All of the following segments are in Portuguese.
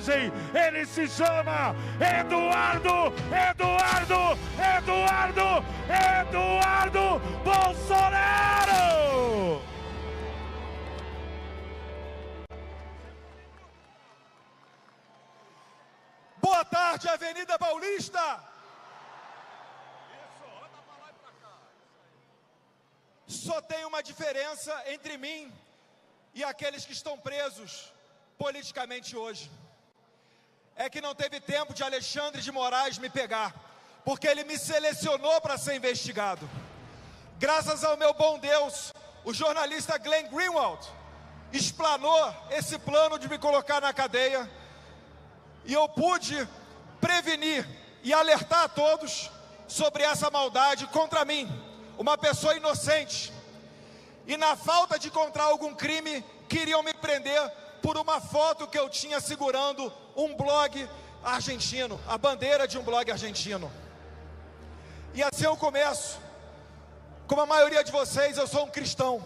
mensagem. Ele se chama Eduardo Bolsonaro! Boa tarde, Avenida Paulista! Só tem uma diferença entre mim e aqueles que estão presos politicamente hoje. É que não teve tempo de Alexandre de Moraes me pegar, porque ele me selecionou para ser investigado. Graças ao meu bom Deus, o jornalista Glenn Greenwald explanou esse plano de me colocar na cadeia, e eu pude prevenir e alertar a todos sobre essa maldade contra mim, uma pessoa inocente. E na falta de encontrar algum crime, queriam me prender por uma foto que eu tinha segurando um blog argentino, a bandeira de um blog argentino. E assim eu começo. Como a maioria de vocês, eu sou um cristão.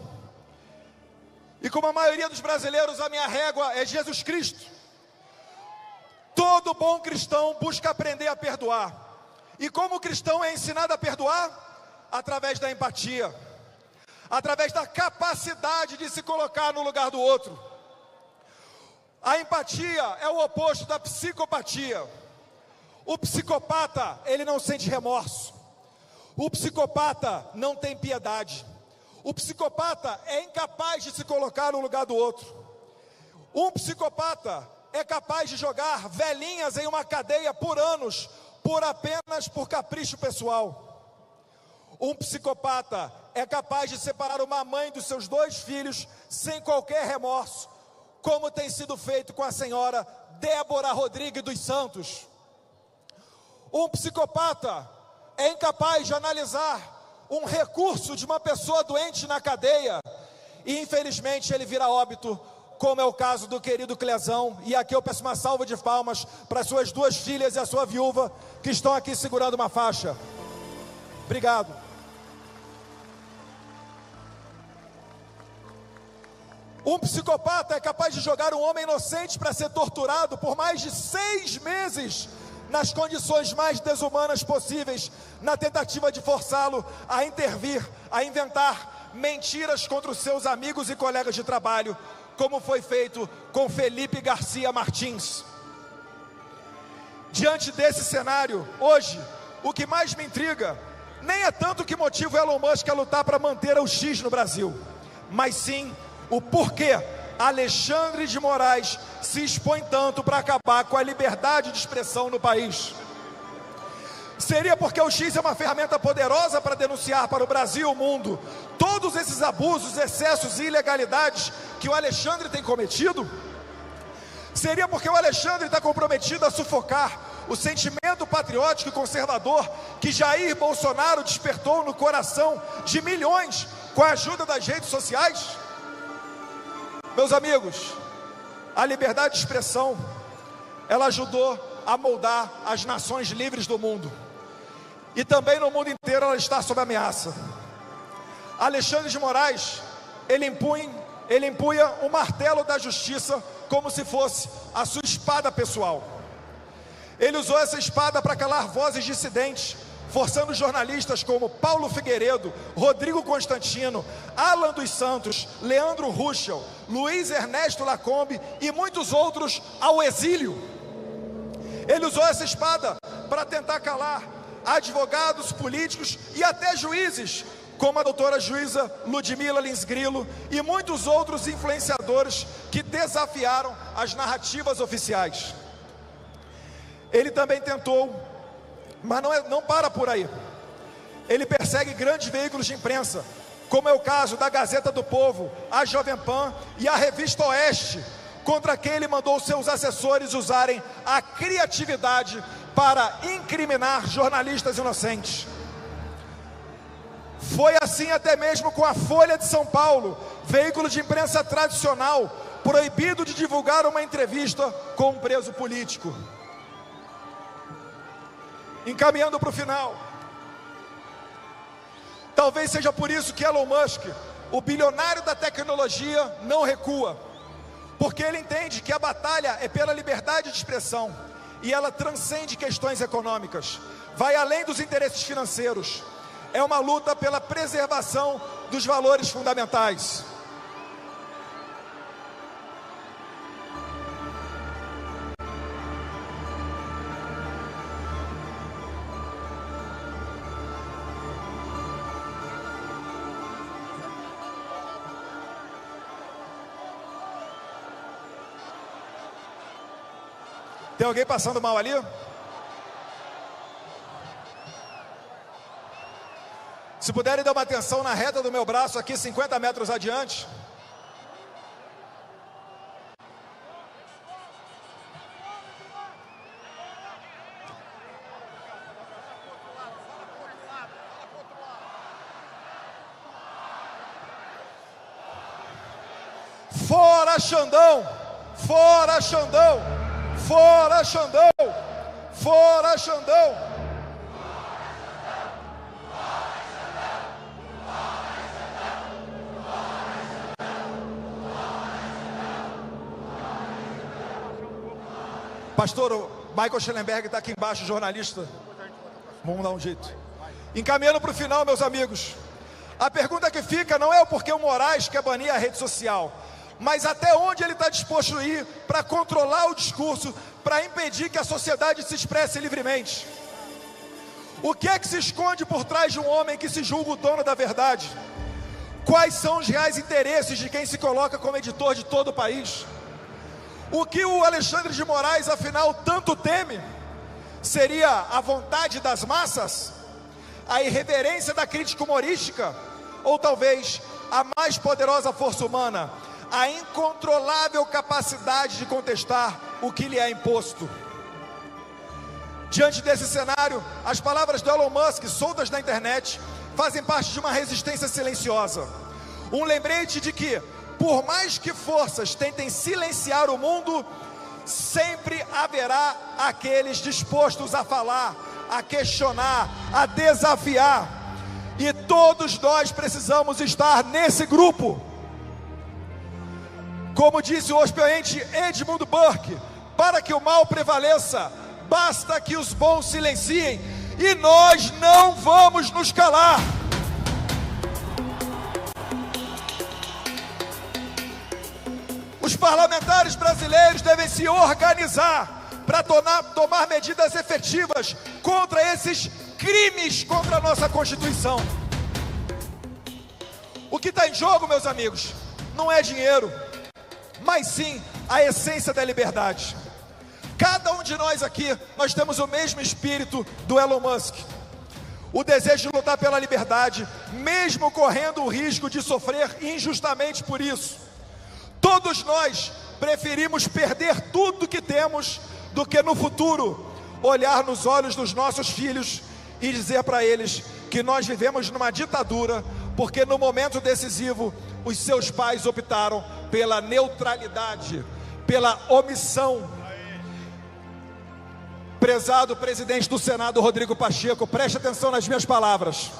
E como a maioria dos brasileiros, a minha régua é Jesus Cristo. Todo bom cristão busca aprender a perdoar. E como o cristão é ensinado a perdoar? Através da empatia, através da capacidade de se colocar no lugar do outro. A empatia é o oposto da psicopatia. O psicopata, ele não sente remorso. O psicopata não tem piedade. O psicopata é incapaz de se colocar no lugar do outro. Um psicopata é capaz de jogar velhinhas em uma cadeia por anos, apenas por capricho pessoal. Um psicopata é capaz de separar uma mãe dos seus 2 filhos sem qualquer remorso, como tem sido feito com a senhora Débora Rodrigues dos Santos. Um psicopata é incapaz de analisar um recurso de uma pessoa doente na cadeia e infelizmente ele vira óbito, como é o caso do querido Clezão. E aqui eu peço uma salva de palmas para suas 2 filhas e a sua viúva, que estão aqui segurando uma faixa. Obrigado. Um psicopata é capaz de jogar um homem inocente para ser torturado por mais de 6 meses, nas condições mais desumanas possíveis, na tentativa de forçá-lo a intervir, a inventar mentiras contra os seus amigos e colegas de trabalho, como foi feito com Felipe Garcia Martins. Diante desse cenário, hoje, o que mais me intriga, nem é tanto o que motiva o Elon Musk a lutar para manter o X no Brasil, mas sim o porquê Alexandre de Moraes se expõe tanto para acabar com a liberdade de expressão no país. Seria porque o X é uma ferramenta poderosa para denunciar para o Brasil e o mundo todos esses abusos, excessos e ilegalidades que o Alexandre tem cometido? Seria porque o Alexandre está comprometido a sufocar o sentimento patriótico e conservador que Jair Bolsonaro despertou no coração de milhões com a ajuda das redes sociais? Meus amigos, a liberdade de expressão, ela ajudou a moldar as nações livres do mundo. E também no mundo inteiro ela está sob ameaça. Alexandre de Moraes, ele empunha o martelo da justiça como se fosse a sua espada pessoal. Ele usou essa espada para calar vozes dissidentes, forçando jornalistas como Paulo Figueiredo, Rodrigo Constantino, Alan dos Santos, Leandro Ruschel, Luiz Ernesto Lacombe e muitos outros ao exílio. Ele usou essa espada para tentar calar advogados, políticos e até juízes, como a doutora juíza Ludmila Lins Grillo e muitos outros influenciadores que desafiaram as narrativas oficiais. Ele também tentou, mas não para por aí. Ele persegue grandes veículos de imprensa, como é o caso da Gazeta do Povo, a Jovem Pan e a Revista Oeste, contra quem ele mandou seus assessores usarem a criatividade para incriminar jornalistas inocentes. Foi assim até mesmo com a Folha de São Paulo, veículo de imprensa tradicional, proibido de divulgar uma entrevista com um preso político. Encaminhando para o final, talvez seja por isso que Elon Musk, o bilionário da tecnologia, não recua, porque ele entende que a batalha é pela liberdade de expressão, e ela transcende questões econômicas, vai além dos interesses financeiros, é uma luta pela preservação dos valores fundamentais. Tem alguém passando mal ali? Se puderem dar uma atenção na reta do meu braço aqui, 50 metros adiante. Fora Xandão! Fora Xandão! Fora Xandão! Fora Xandão! Pastor, o Michael Schellenberg está aqui embaixo, jornalista. Vamos dar um jeito. Encaminhando para o final, meus amigos. A pergunta que fica não é o porquê o Moraes quer banir a rede social, mas até onde ele está disposto a ir para controlar o discurso, para impedir que a sociedade se expresse livremente. O que é que se esconde por trás de um homem que se julga o dono da verdade? Quais são os reais interesses de quem se coloca como editor de todo o país? O que o Alexandre de Moraes, afinal, tanto teme? Seria a vontade das massas? A irreverência da crítica humorística? Ou talvez a mais poderosa força humana? A incontrolável capacidade de contestar o que lhe é imposto. Diante desse cenário, as palavras do Elon Musk, soltas na internet, fazem parte de uma resistência silenciosa. Um lembrete de que, por mais que forças tentem silenciar o mundo, sempre haverá aqueles dispostos a falar, a questionar, a desafiar. E todos nós precisamos estar nesse grupo. Como disse o expoente Edmund Burke, para que o mal prevaleça, basta que os bons silenciem, e nós não vamos nos calar. Os parlamentares brasileiros devem se organizar para tomar medidas efetivas contra esses crimes contra a nossa Constituição. O que está em jogo, meus amigos, não é dinheiro, mas sim a essência da liberdade. Cada um de nós aqui, nós temos o mesmo espírito do Elon Musk, o desejo de lutar pela liberdade, mesmo correndo o risco de sofrer injustamente por isso. Todos nós preferimos perder tudo que temos do que no futuro olhar nos olhos dos nossos filhos e dizer para eles que nós vivemos numa ditadura, porque no momento decisivo os seus pais optaram pela neutralidade, pela omissão. Prezado presidente do Senado, Rodrigo Pacheco, preste atenção nas minhas palavras.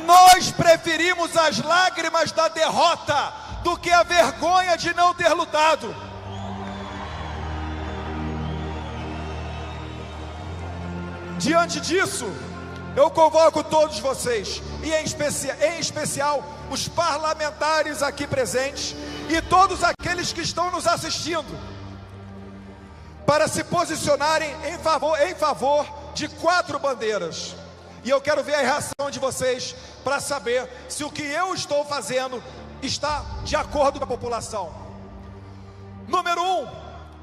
Nós preferimos as lágrimas da derrota do que a vergonha de não ter lutado. Diante disso, eu convoco todos vocês, e em especial os parlamentares aqui presentes e todos aqueles que estão nos assistindo, para se posicionarem em favor de 4 bandeiras. E eu quero ver a reação de vocês para saber se o que eu estou fazendo está de acordo com a população. Número 1,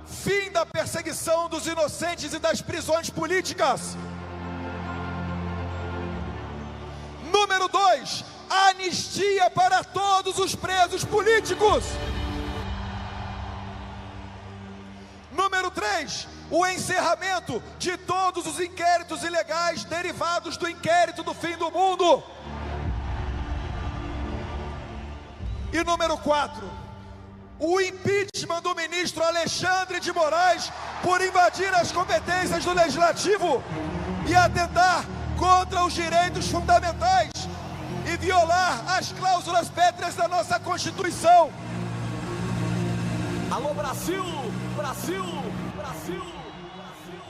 fim da perseguição dos inocentes e das prisões políticas. Número 2, anistia para todos os presos políticos. Número 3, o encerramento de todos os inquéritos ilegais derivados do inquérito do fim do mundo. E número 4, o impeachment do ministro Alexandre de Moraes por invadir as competências do Legislativo e atentar contra os direitos fundamentais e violar as cláusulas pétreas da nossa Constituição. Alô, Brasil! Brasil! Brasil! Brasil!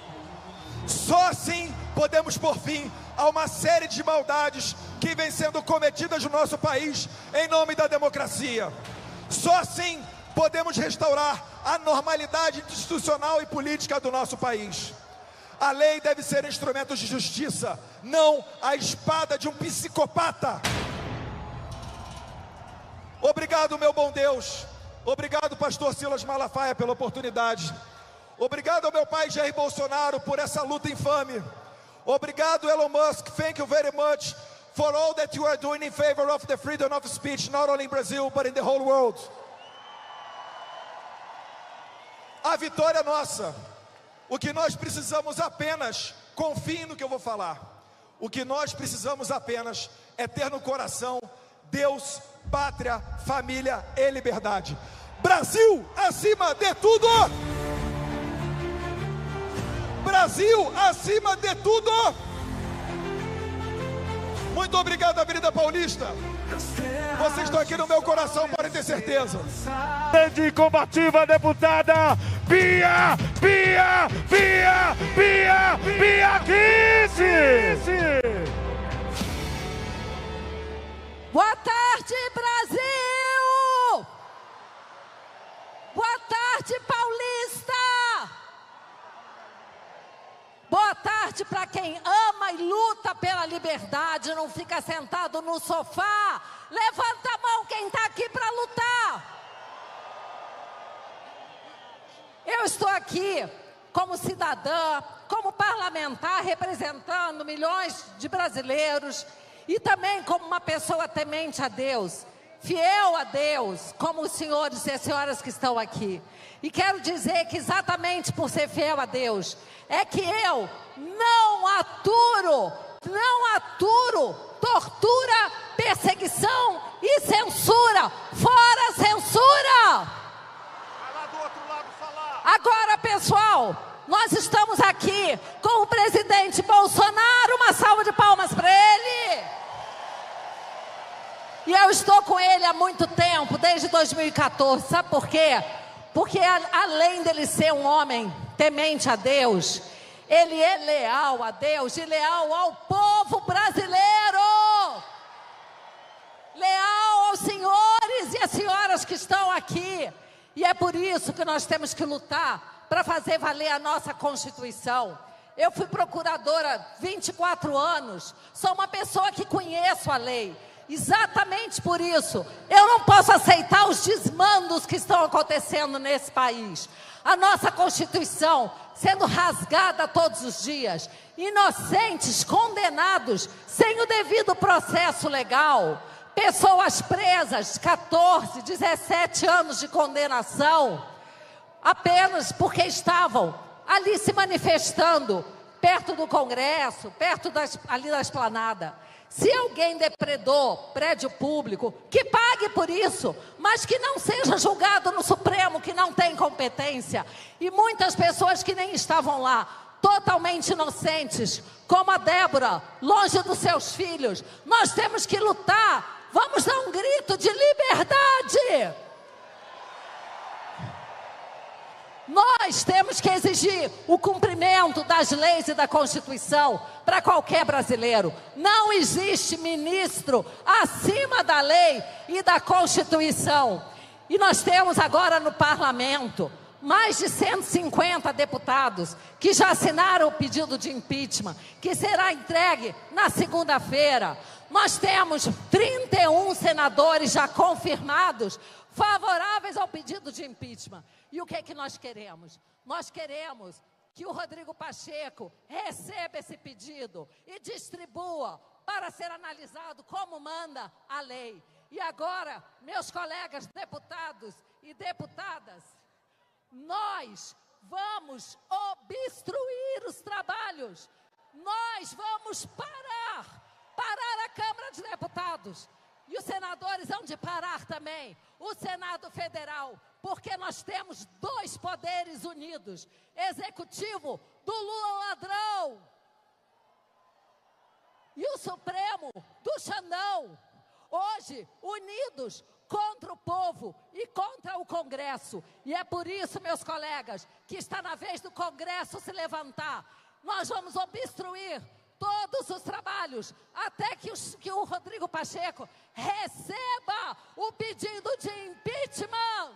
Só assim podemos pôr fim a uma série de maldades que vem sendo cometidas no nosso país em nome da democracia. Só assim podemos restaurar a normalidade institucional e política do nosso país. A lei deve ser instrumento de justiça, não a espada de um psicopata. Obrigado, meu bom Deus. Obrigado, pastor Silas Malafaia, pela oportunidade. Obrigado ao meu pai Jair Bolsonaro por essa luta infame. Obrigado, Elon Musk. Thank you very much for all that you are doing in favor of the freedom of speech, not only in Brazil, but in the whole world. A vitória é nossa. O que nós precisamos apenas, confiem no que eu vou falar, o que nós precisamos apenas é ter no coração Deus, pátria, família e liberdade. Brasil acima de tudo! Brasil acima de tudo! Muito obrigado, Avenida Paulista. Vocês estão aqui no meu coração, podem ter certeza. Grande combativa, deputada Bia Kicis. Boa tarde, Brasil! Boa tarde, Paulista! Boa tarde para quem ama e luta pela liberdade, não fica sentado no sofá. Levanta a mão quem está aqui para lutar. Eu estou aqui como cidadã, como parlamentar, representando milhões de brasileiros e também como uma pessoa temente a Deus, fiel a Deus, como os senhores e as senhoras que estão aqui. E quero dizer que exatamente por ser fiel a Deus, é que eu não aturo tortura, perseguição e censura. Fora censura! Vai lá do outro lado falar. Agora, pessoal, nós estamos aqui com o presidente Bolsonaro. Uma salva de palmas para ele. E eu estou com ele há muito tempo, desde 2014. Sabe por quê? Porque além dele ser um homem temente a Deus, ele é leal a Deus e leal ao povo brasileiro. Leal aos senhores e às senhoras que estão aqui. E é por isso que nós temos que lutar para fazer valer a nossa Constituição. Eu fui procuradora 24 anos, sou uma pessoa que conheço a lei. Exatamente por isso, eu não posso aceitar os desmandos que estão acontecendo nesse país. A nossa Constituição sendo rasgada todos os dias. Inocentes, condenados, sem o devido processo legal. Pessoas presas, 14, 17 anos de condenação, apenas porque estavam ali se manifestando, perto do Congresso, perto ali da esplanada. Se alguém depredou prédio público, que pague por isso, mas que não seja julgado no Supremo, que não tem competência. E muitas pessoas que nem estavam lá, totalmente inocentes, como a Débora, longe dos seus filhos. Nós temos que lutar, vamos dar um grito de liberdade. Nós temos que exigir o cumprimento das leis e da Constituição para qualquer brasileiro. Não existe ministro acima da lei e da Constituição. E nós temos agora no parlamento mais de 150 deputados que já assinaram o pedido de impeachment, que será entregue na segunda-feira. Nós temos 31 senadores já confirmados favoráveis ao pedido de impeachment. E o que é que nós queremos? Nós queremos que o Rodrigo Pacheco receba esse pedido e distribua para ser analisado como manda a lei. E agora, meus colegas deputados e deputadas, nós vamos obstruir os trabalhos. Nós vamos parar a Câmara de Deputados. E os senadores hão de parar também, o Senado Federal, porque nós temos dois poderes unidos, executivo do Lula ladrão e o Supremo do Xandão, hoje unidos contra o povo e contra o Congresso. E é por isso, meus colegas, que está na vez do Congresso se levantar. Nós vamos obstruir todos os trabalhos, até que o Rodrigo Pacheco receba o pedido de impeachment.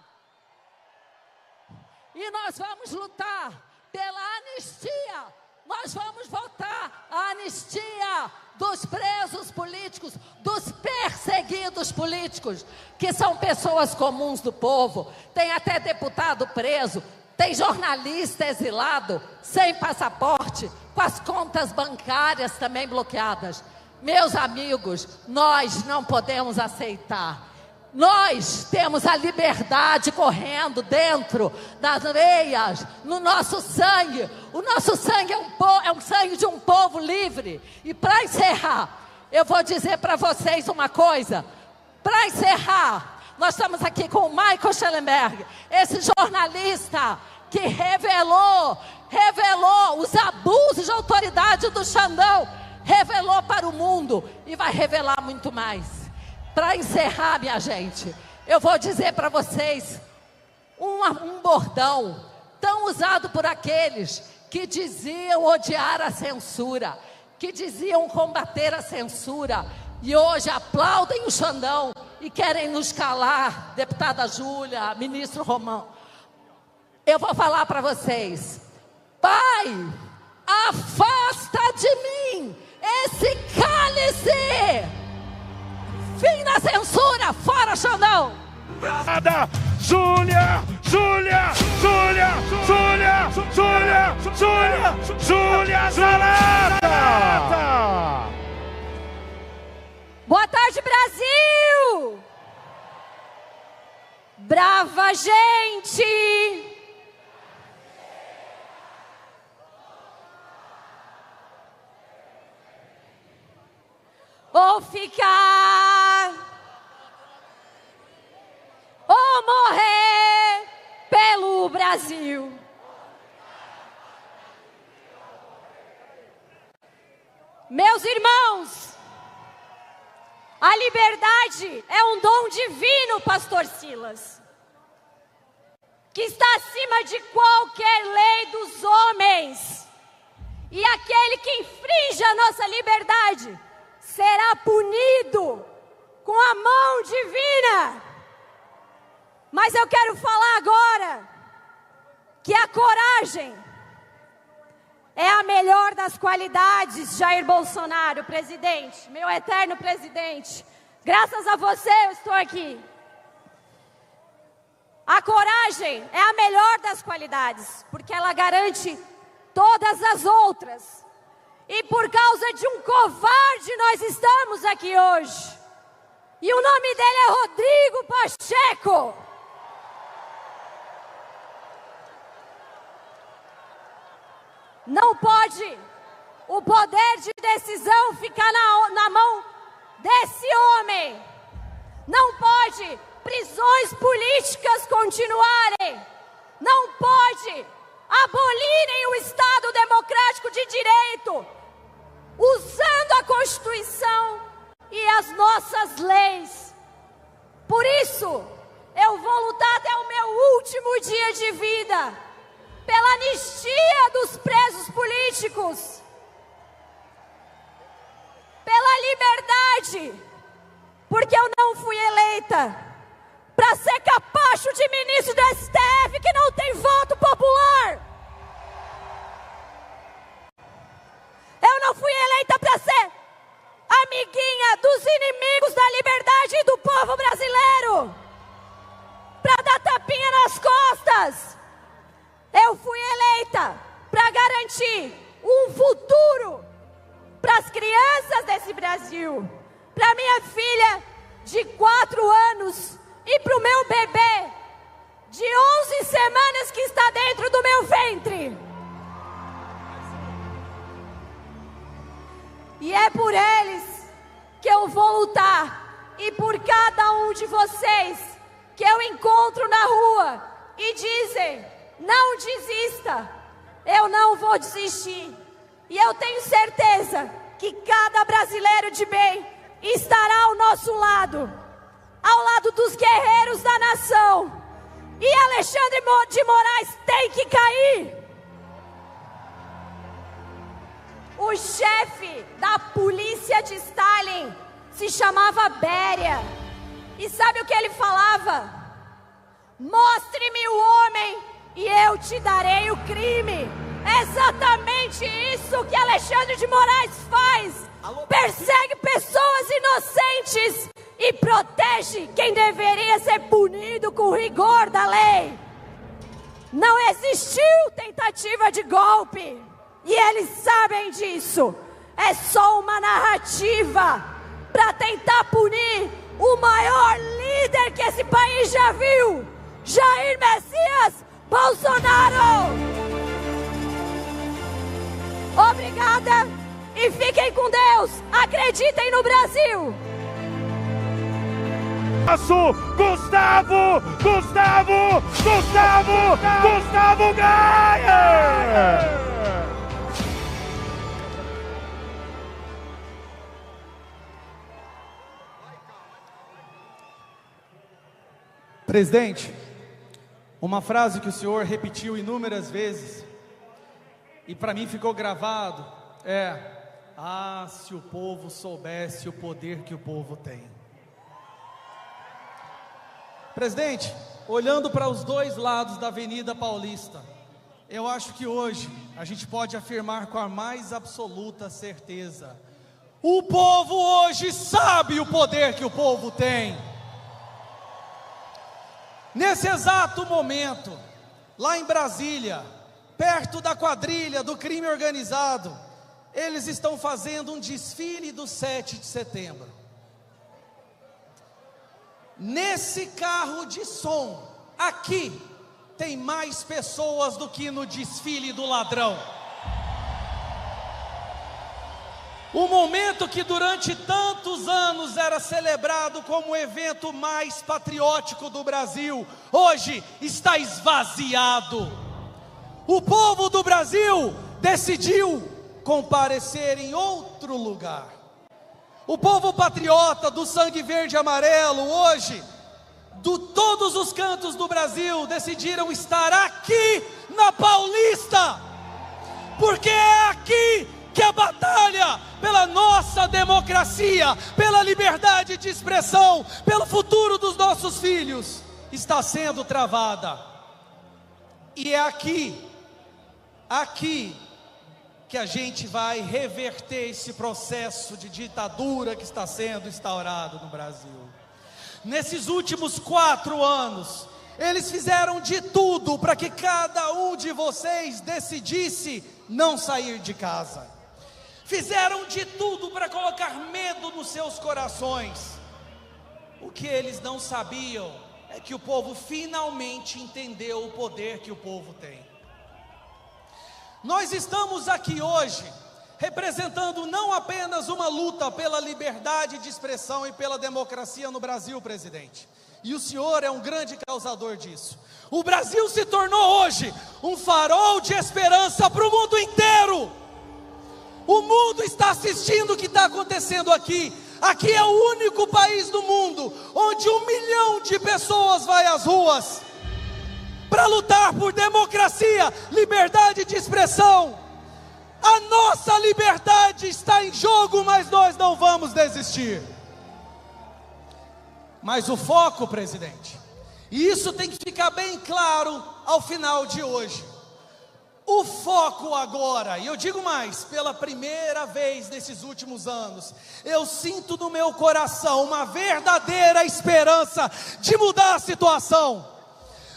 E nós vamos lutar pela anistia. Nós vamos votar a anistia dos presos políticos, dos perseguidos políticos, que são pessoas comuns do povo. Tem até deputado preso, tem jornalista exilado, sem passaporte, com as contas bancárias também bloqueadas. Meus amigos, nós não podemos aceitar. Nós temos a liberdade correndo dentro das veias, no nosso sangue. O nosso sangue é um sangue de um povo livre. E para encerrar, eu vou dizer para vocês uma coisa. Para encerrar, nós estamos aqui com o Michael Schellenberg, esse jornalista que revelou os abusos de autoridade do Xandão, revelou para o mundo e vai revelar muito mais. Para encerrar, minha gente, eu vou dizer para vocês um bordão tão usado por aqueles que diziam odiar a censura, que diziam combater a censura, e hoje aplaudem o Xandão e querem nos calar, deputada Júlia, ministro Romão. Eu vou falar para vocês: Pai, afasta de mim esse cálice. Fim da censura, fora Xandão! Nada! Júlia! Júlia! Júlia! Júlia! Júlia! Júlia! Júlia Zanata! Boa tarde, Brasil! Brava gente! Ou ficar, ou morrer pelo Brasil. Meus irmãos, a liberdade é um dom divino, pastor Silas, que está acima de qualquer lei dos homens. E aquele que infringe a nossa liberdade será punido com a mão divina. Mas eu quero falar agora que a coragem é a melhor das qualidades, Jair Bolsonaro, presidente, meu eterno presidente. Graças a você eu estou aqui. A coragem é a melhor das qualidades, porque ela garante todas as outras. E por causa de um covarde nós estamos aqui hoje. E o nome dele é Rodrigo Pacheco. Não pode o poder de decisão ficar na mão desse homem. Não pode prisões políticas continuarem. Não pode abolirem o Estado democrático de direito, usando a Constituição e as nossas leis. Por isso, eu vou lutar até o meu último dia de vida pela anistia dos presos políticos, pela liberdade, porque eu não fui eleita para ser capacho de ministro do STF que não tem voto popular. Eu não fui eleita para ser amiguinha dos inimigos da liberdade e do povo brasileiro, para dar tapinha nas costas. Eu fui eleita para garantir um futuro para as crianças desse Brasil, para minha filha de 4 anos e para o meu bebê de 11 semanas que está dentro do meu ventre. E é por eles que eu vou lutar e por cada um de vocês que eu encontro na rua e dizem: não desista, eu não vou desistir. E eu tenho certeza que cada brasileiro de bem estará ao nosso lado, ao lado dos guerreiros da nação. E Alexandre de Moraes tem que cair. O chefe da polícia de Stalin se chamava Beria. E sabe o que ele falava? Mostre-me o homem e eu te darei o crime. É exatamente isso que Alexandre de Moraes faz. Persegue pessoas inocentes e protege quem deveria ser punido com rigor da lei. Não existiu tentativa de golpe. E eles sabem disso. É só uma narrativa para tentar punir o maior líder que esse país já viu, Jair Messias Bolsonaro. Obrigada e fiquem com Deus. Acreditem no Brasil. Gustavo Gaia! Presidente, uma frase que o senhor repetiu inúmeras vezes e para mim ficou gravado é: ah, se o povo soubesse o poder que o povo tem. Presidente, olhando para os dois lados da Avenida Paulista, eu acho que hoje a gente pode afirmar com a mais absoluta certeza: o povo hoje sabe o poder que o povo tem. Nesse exato momento, lá em Brasília, perto da quadrilha do crime organizado, eles estão fazendo um desfile do 7 de setembro. Nesse carro de som, aqui, tem mais pessoas do que no desfile do ladrão. O momento que durante tantos anos era celebrado como o evento mais patriótico do Brasil, hoje está esvaziado. O povo do Brasil decidiu comparecer em outro lugar. O povo patriota do sangue verde e amarelo, hoje, de todos os cantos do Brasil, decidiram estar aqui na Paulista, porque é aqui que a batalha pela nossa democracia, pela liberdade de expressão, pelo futuro dos nossos filhos, está sendo travada. E é aqui que a gente vai reverter esse processo de ditadura que está sendo instaurado no Brasil. Nesses últimos 4 anos, eles fizeram de tudo para que cada um de vocês decidisse não sair de casa. Fizeram de tudo para colocar medo nos seus corações. O que eles não sabiam é que o povo finalmente entendeu o poder que o povo tem. Nós estamos aqui hoje representando não apenas uma luta pela liberdade de expressão e pela democracia no Brasil, presidente. E o senhor é um grande causador disso. O Brasil se tornou hoje um farol de esperança para o mundo inteiro. O mundo está assistindo o que está acontecendo aqui. Aqui é o único país do mundo onde 1 milhão de pessoas vai às ruas para lutar por democracia, liberdade de expressão. A nossa liberdade está em jogo, mas nós não vamos desistir. Mas o foco, presidente, e isso tem que ficar bem claro ao final de hoje. O foco agora, e eu digo mais, pela primeira vez nesses últimos anos, eu sinto no meu coração uma verdadeira esperança de mudar a situação.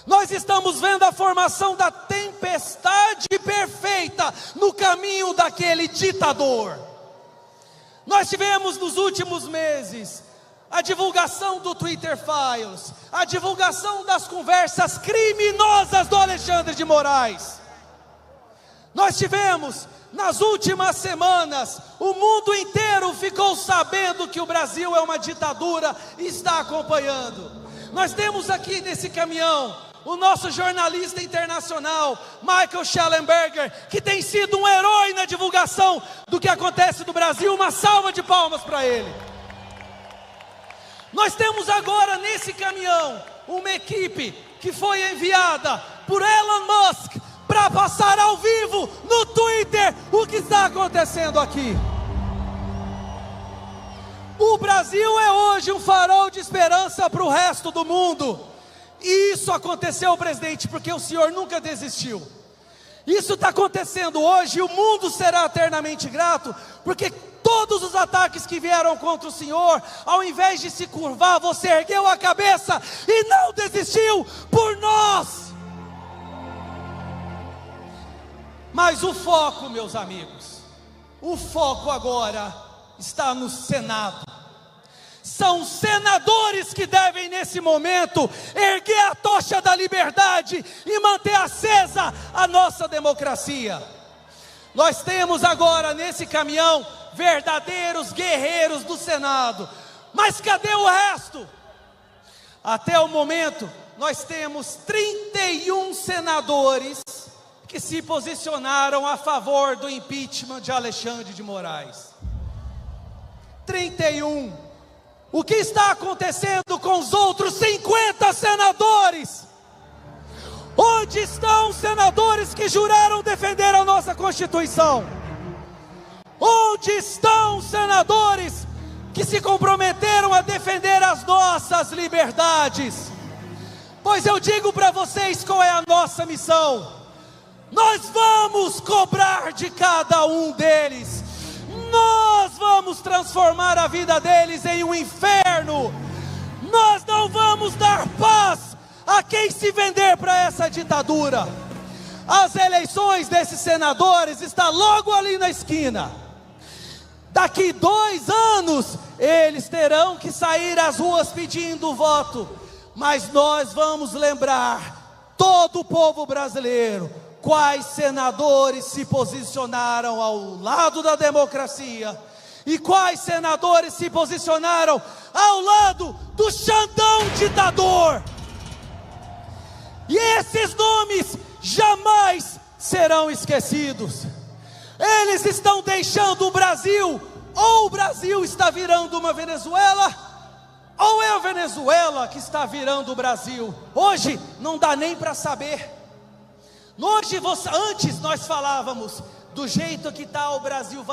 Nós estamos vendo a formação da tempestade perfeita no caminho daquele ditador. Nós tivemos nos últimos meses a divulgação do Twitter Files, a divulgação das conversas criminosas do Alexandre de Moraes. Nós tivemos, nas últimas semanas, o mundo inteiro ficou sabendo que o Brasil é uma ditadura e está acompanhando. Nós temos aqui nesse caminhão o nosso jornalista internacional, Michael Schellenberger, que tem sido um herói na divulgação do que acontece no Brasil. Uma salva de palmas para ele. Nós temos agora nesse caminhão uma equipe que foi enviada por Elon Musk para passar ao vivo no Twitter o que está acontecendo aqui. O Brasil é hoje um farol de esperança para o resto do mundo. E isso aconteceu, presidente, porque o senhor nunca desistiu. Isso está acontecendo hoje e o mundo será eternamente grato, porque todos os ataques que vieram contra o senhor, ao invés de se curvar, você ergueu a cabeça e não desistiu por nós. Mas o foco, meus amigos, o foco agora está no Senado. São senadores que devem nesse momento erguer a tocha da liberdade e manter acesa a nossa democracia. Nós temos agora nesse caminhão verdadeiros guerreiros do Senado. Mas cadê o resto? Até o momento nós temos 31 senadores que se posicionaram a favor do impeachment de Alexandre de Moraes. 31. O que está acontecendo com os outros 50 senadores? Onde estão os senadores que juraram defender a nossa Constituição? Onde estão os senadores que se comprometeram a defender as nossas liberdades? Pois eu digo para vocês qual é a nossa missão. Nós vamos cobrar de cada um deles. Nós vamos transformar a vida deles em um inferno. Nós não vamos dar paz a quem se vender para essa ditadura. As eleições desses senadores estão logo ali na esquina. Daqui 2 anos, eles terão que sair às ruas pedindo voto. Mas nós vamos lembrar todo o povo brasileiro quais senadores se posicionaram ao lado da democracia e quais senadores se posicionaram ao lado do Xandão ditador. E esses nomes jamais serão esquecidos. Eles estão deixando o Brasil, ou o Brasil está virando uma Venezuela, ou é a Venezuela que está virando o Brasil. Hoje não dá nem para saber. Hoje, antes nós falávamos do jeito que está o Brasil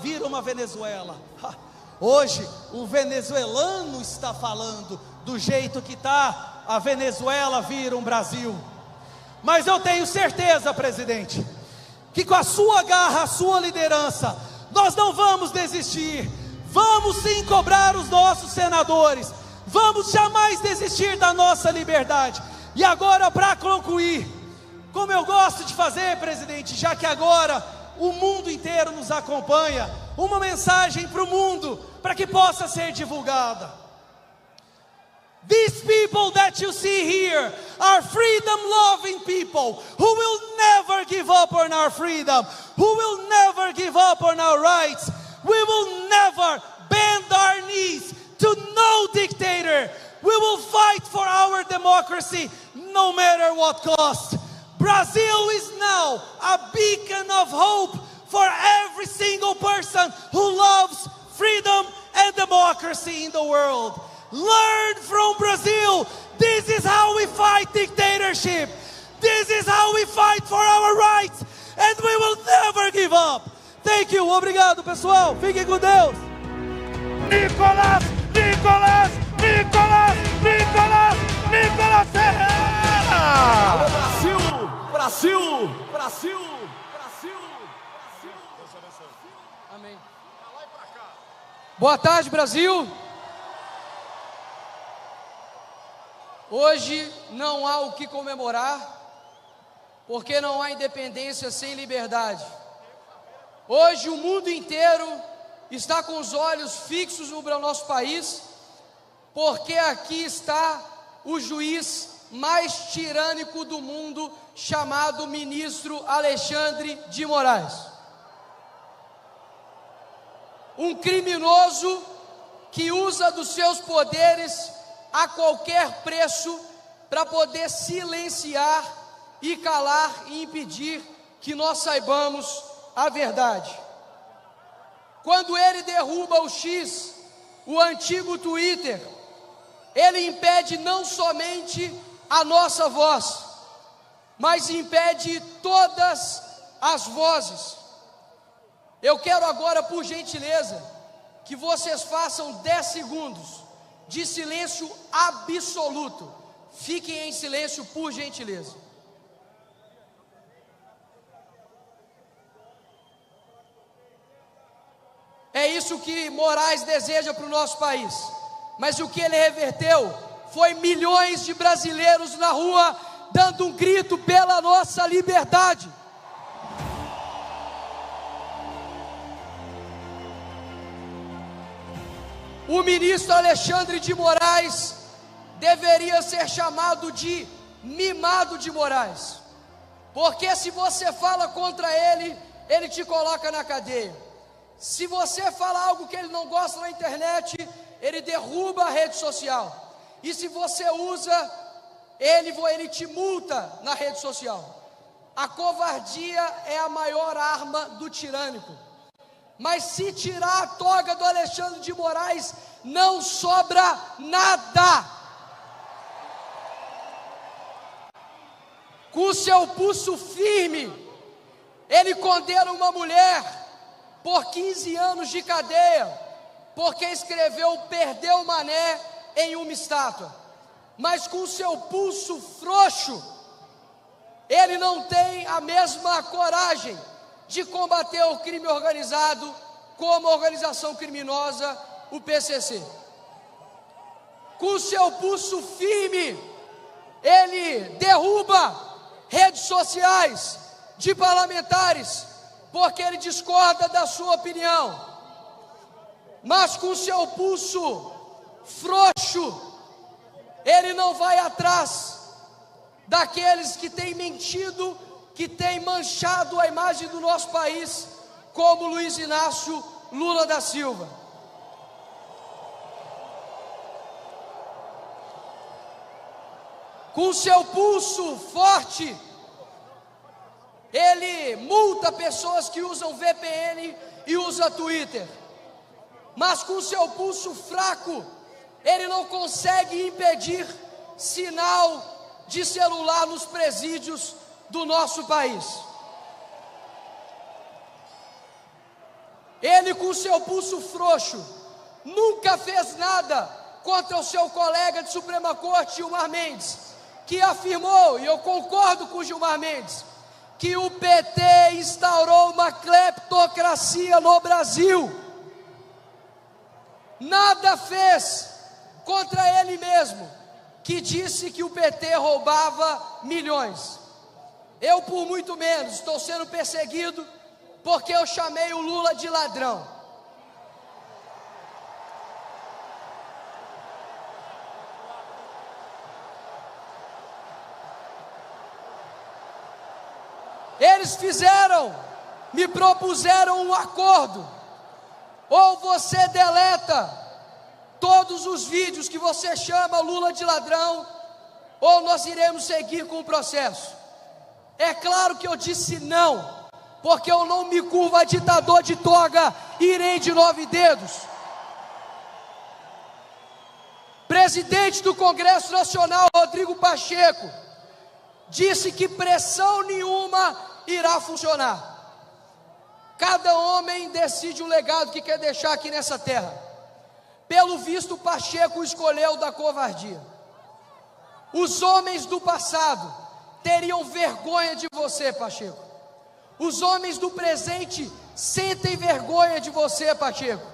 vira uma Venezuela. Hoje o venezuelano está falando do jeito que está a Venezuela vira um Brasil. Mas eu tenho certeza, presidente, que com a sua garra, a sua liderança, nós não vamos desistir. Vamos sim cobrar os nossos senadores. Vamos jamais desistir da nossa liberdade. E agora, para concluir, como eu gosto de fazer, presidente, já que agora o mundo inteiro nos acompanha, uma mensagem para o mundo, para que possa ser divulgada. These people that you see here are freedom-loving people who will never give up on our freedom, who will never give up on our rights. We will never bend our knees to no dictator. We will fight for our democracy no matter what cost. Brazil is now a beacon of hope for every single person who loves freedom and democracy in the world. Learn from Brazil. This is how we fight dictatorship. This is how we fight for our rights. And we will never give up. Thank you. Obrigado, pessoal. Fiquem com Deus. Nicolás Ferreira! Alô, Brasil! Brasil! Brasil! Brasil! Brasil! Amém. Boa tarde, Brasil. Hoje não há o que comemorar, porque não há independência sem liberdade. Hoje o mundo inteiro está com os olhos fixos no nosso país, porque aqui está o juiz mais tirânico do mundo, chamado ministro Alexandre de Moraes. Um criminoso que usa dos seus poderes a qualquer preço para poder silenciar e calar e impedir que nós saibamos a verdade. Quando ele derruba o X, o antigo Twitter, ele impede não somente a nossa voz, mas impede todas as vozes. Eu quero agora, por gentileza, que vocês façam 10 segundos de silêncio absoluto. Fiquem em silêncio, por gentileza. É isso que Moraes deseja para o nosso país. Mas o que ele reverteu foi milhões de brasileiros na rua dando um grito pela nossa liberdade. O ministro Alexandre de Moraes deveria ser chamado de mimado de Moraes, porque se você fala contra ele, ele te coloca na cadeia. Se você fala algo que ele não gosta na internet, ele derruba a rede social. E se você usa, ele te multa na rede social. A covardia é a maior arma do tirânico. Mas se tirar a toga do Alexandre de Moraes, não sobra nada. Com seu pulso firme, ele condena uma mulher por 15 anos de cadeia, porque escreveu "perdeu Mané" em uma estátua. Mas com seu pulso frouxo, ele não tem a mesma coragem de combater o crime organizado como a organização criminosa, o PCC. Com seu pulso firme, ele derruba redes sociais de parlamentares, porque ele discorda da sua opinião. Mas com seu pulso frouxo, ele não vai atrás daqueles que têm mentido, que têm manchado a imagem do nosso país, como Luiz Inácio Lula da Silva. Com seu pulso forte, ele multa pessoas que usam VPN e usam Twitter. Mas com seu pulso fraco, ele não consegue impedir sinal de celular nos presídios do nosso país. Ele, com seu pulso frouxo, nunca fez nada contra o seu colega de Suprema Corte, Gilmar Mendes, que afirmou, e eu concordo com Gilmar Mendes, que o PT instaurou uma cleptocracia no Brasil. Nada fez contra ele mesmo, que disse que o PT roubava milhões. Eu, por muito menos, estou sendo perseguido porque eu chamei o Lula de ladrão. Eles me propuseram um acordo. Ou você deleta todos os vídeos que você chama Lula de ladrão, ou nós iremos seguir com o processo. É claro que eu disse não, porque eu não me curvo a ditador de toga e nem de 9 dedos. Presidente do Congresso Nacional, Rodrigo Pacheco, disse que pressão nenhuma irá funcionar. Cada homem decide o legado que quer deixar aqui nessa terra. Pelo visto, Pacheco escolheu da covardia. Os homens do passado teriam vergonha de você, Pacheco. Os homens do presente sentem vergonha de você, Pacheco.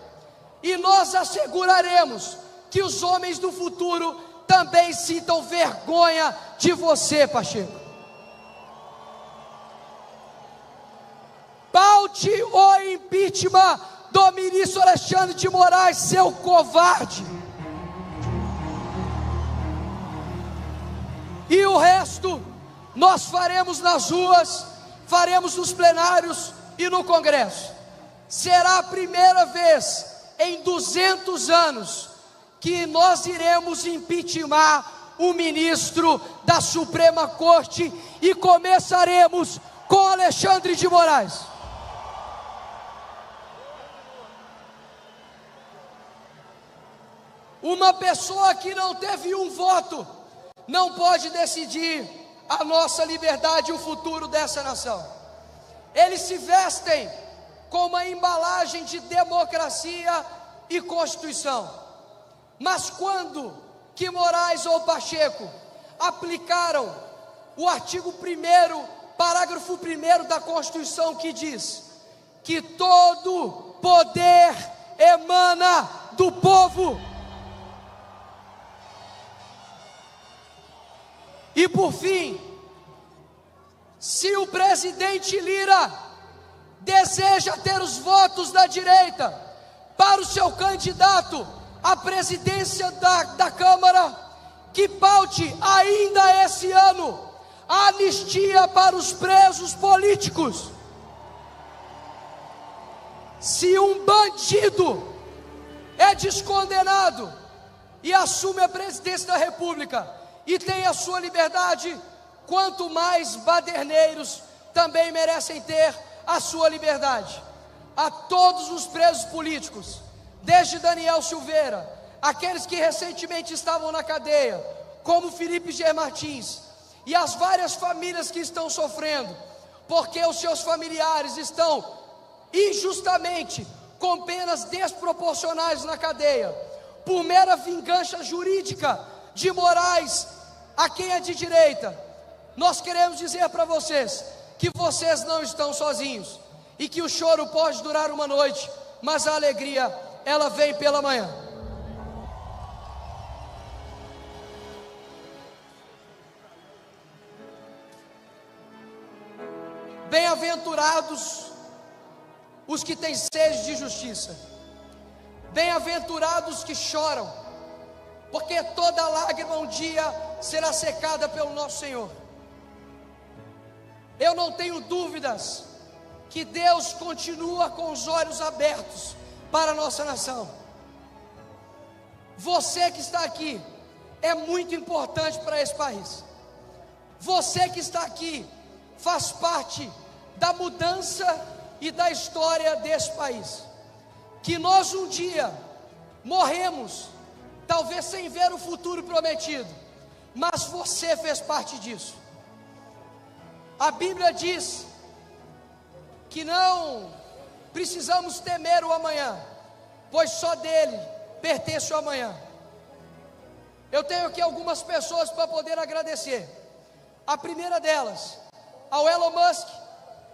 E nós asseguraremos que os homens do futuro também sintam vergonha de você, Pacheco. Paute o impeachment do ministro Alexandre de Moraes, seu covarde. E o resto nós faremos nas ruas, faremos nos plenários e no Congresso. Será a primeira vez em 200 anos que nós iremos impeachment o ministro da Suprema Corte e começaremos com Alexandre de Moraes. Uma pessoa que não teve um voto não pode decidir a nossa liberdade e o futuro dessa nação. Eles se vestem com uma embalagem de democracia e Constituição. Mas quando que Moraes ou Pacheco aplicaram o artigo 1º, parágrafo 1º da Constituição, que diz que todo poder emana do povo? E por fim, se o presidente Lira deseja ter os votos da direita para o seu candidato à presidência da Câmara, que paute ainda esse ano a anistia para os presos políticos. Se um bandido é descondenado e assume a presidência da República e tem a sua liberdade, quanto mais baderneiros também merecem ter a sua liberdade. A todos os presos políticos, desde Daniel Silveira, aqueles que recentemente estavam na cadeia, como Felipe G. Martins, e as várias famílias que estão sofrendo, porque os seus familiares estão injustamente com penas desproporcionais na cadeia, por mera vingança jurídica de Moraes, a quem é de direita. Nós queremos dizer para vocês que vocês não estão sozinhos, e que o choro pode durar uma noite, mas a alegria, ela vem pela manhã. Bem-aventurados os que têm sede de justiça, bem-aventurados que choram, porque toda lágrima um dia será secada pelo nosso Senhor. Eu não tenho dúvidas que Deus continua com os olhos abertos para a nossa nação. Você que está aqui é muito importante para esse país. Você que está aqui faz parte da mudança e da história desse país. Que nós um dia morremos, talvez sem ver o futuro prometido, mas você fez parte disso. A Bíblia diz que não precisamos temer o amanhã, pois só dele pertence o amanhã. Eu tenho aqui algumas pessoas para poder agradecer. A primeira delas, ao Elon Musk,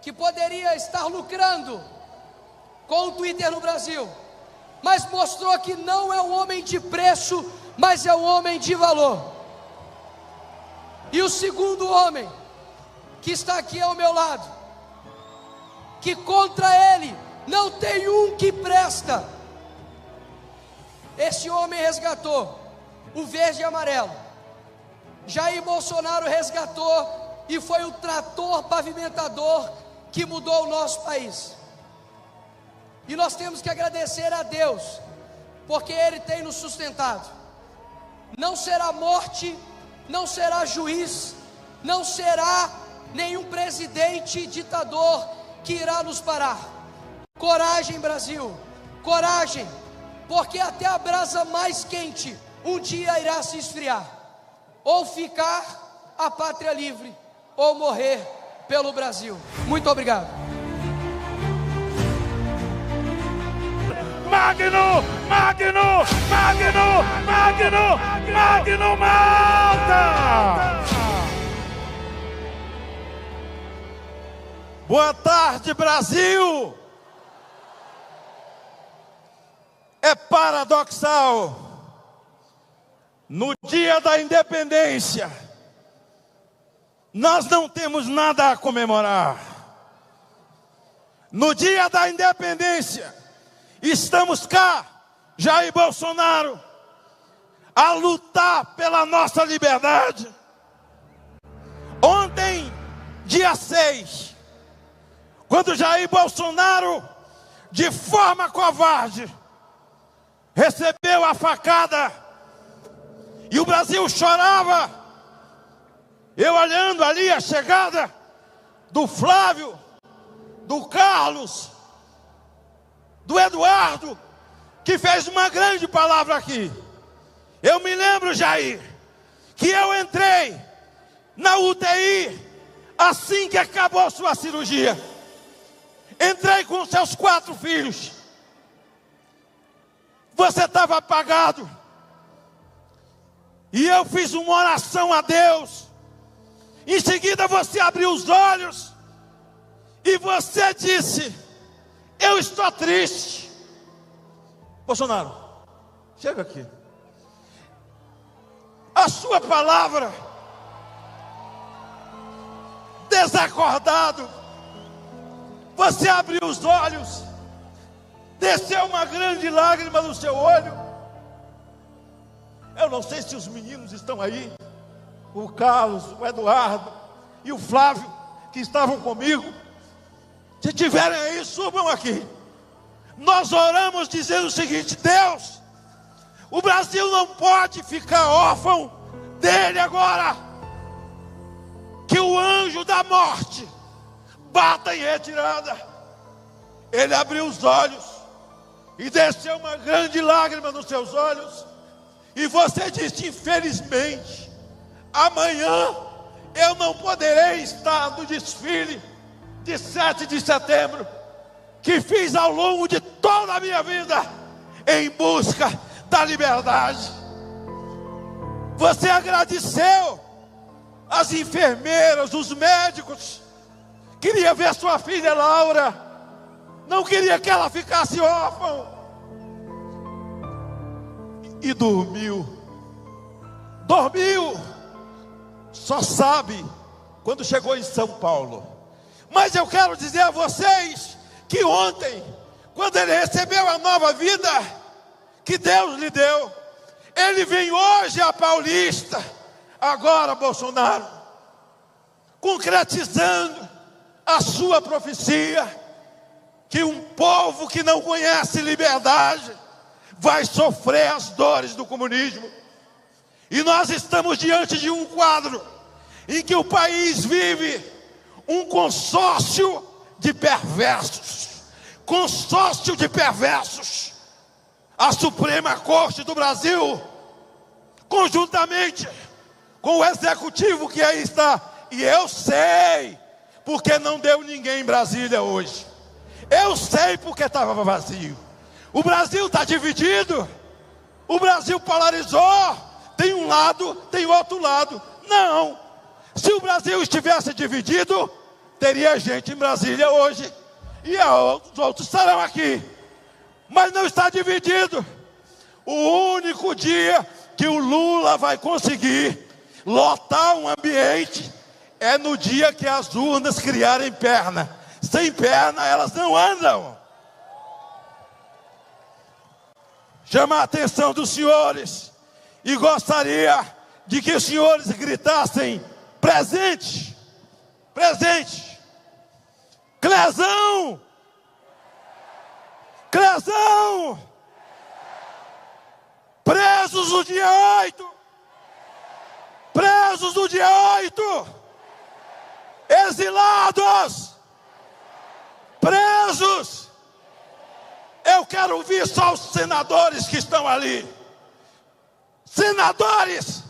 que poderia estar lucrando com o Twitter no Brasil, mas mostrou que não é um homem de preço, mas é um homem de valor. E o segundo homem, que está aqui ao meu lado, que contra ele não tem um que presta. Esse homem resgatou o verde e amarelo. Jair Bolsonaro resgatou e foi o trator pavimentador que mudou o nosso país. E nós temos que agradecer a Deus, porque Ele tem nos sustentado. Não será morte, não será juiz, não será nenhum presidente ditador que irá nos parar. Coragem, Brasil, coragem, porque até a brasa mais quente um dia irá se esfriar. Ou ficar a pátria livre, ou morrer pelo Brasil. Muito obrigado. Magno, Magno, Magno, Magno, Magno Malta! Boa tarde, Brasil! É paradoxal, no dia da independência, nós não temos nada a comemorar. No dia da independência, estamos cá, Jair Bolsonaro, a lutar pela nossa liberdade. dia 6, quando Jair Bolsonaro, de forma covarde, recebeu a facada e o Brasil chorava, eu olhando ali a chegada do Flávio, do Carlos, do Eduardo, que fez uma grande palavra aqui. Eu me lembro, Jair, que eu entrei na UTI assim que acabou sua cirurgia. Entrei com seus 4 filhos. Você estava apagado. E eu fiz uma oração a Deus. Em seguida você abriu os olhos e você disse: eu estou triste. Bolsonaro, chega aqui. A sua palavra, desacordado, você abriu os olhos, desceu uma grande lágrima no seu olho. Eu não sei se os meninos estão aí, o Carlos, o Eduardo e o Flávio, que estavam comigo. Se tiverem aí, subam aqui. Nós oramos dizendo o seguinte: Deus, o Brasil não pode ficar órfão dele agora. Que o anjo da morte bata em retirada. Ele abriu os olhos e desceu uma grande lágrima nos seus olhos. E você disse: infelizmente, amanhã eu não poderei estar no desfile de 7 de setembro, que fiz ao longo de toda a minha vida em busca da liberdade. Você agradeceu as enfermeiras, os médicos. Queria ver sua filha Laura, não queria que ela ficasse órfã. E dormiu. Só sabe quando chegou em São Paulo. Mas eu quero dizer a vocês que ontem, quando ele recebeu a nova vida que Deus lhe deu, ele vem hoje a Paulista, agora Bolsonaro, concretizando a sua profecia, que um povo que não conhece liberdade vai sofrer as dores do comunismo. E nós estamos diante de um quadro em que o país vive um consórcio de perversos. Consórcio de perversos. A Suprema Corte do Brasil, conjuntamente com o Executivo que aí está, e eu sei porque não deu ninguém em Brasília hoje. Eu sei porque estava vazio. O Brasil está dividido. O Brasil polarizou. Tem um lado, tem outro lado. Não. Se o Brasil estivesse dividido, teria gente em Brasília hoje, e os outros estarão aqui. Mas não está dividido. O único dia que o Lula vai conseguir lotar um ambiente é no dia que as urnas criarem perna. Sem perna elas não andam. Chama a atenção dos senhores e gostaria de que os senhores gritassem: presente, presente. Clezão, Clezão, presos no dia 8, presos no dia 8, exilados, presos. Eu quero ouvir só os senadores que estão ali. Senadores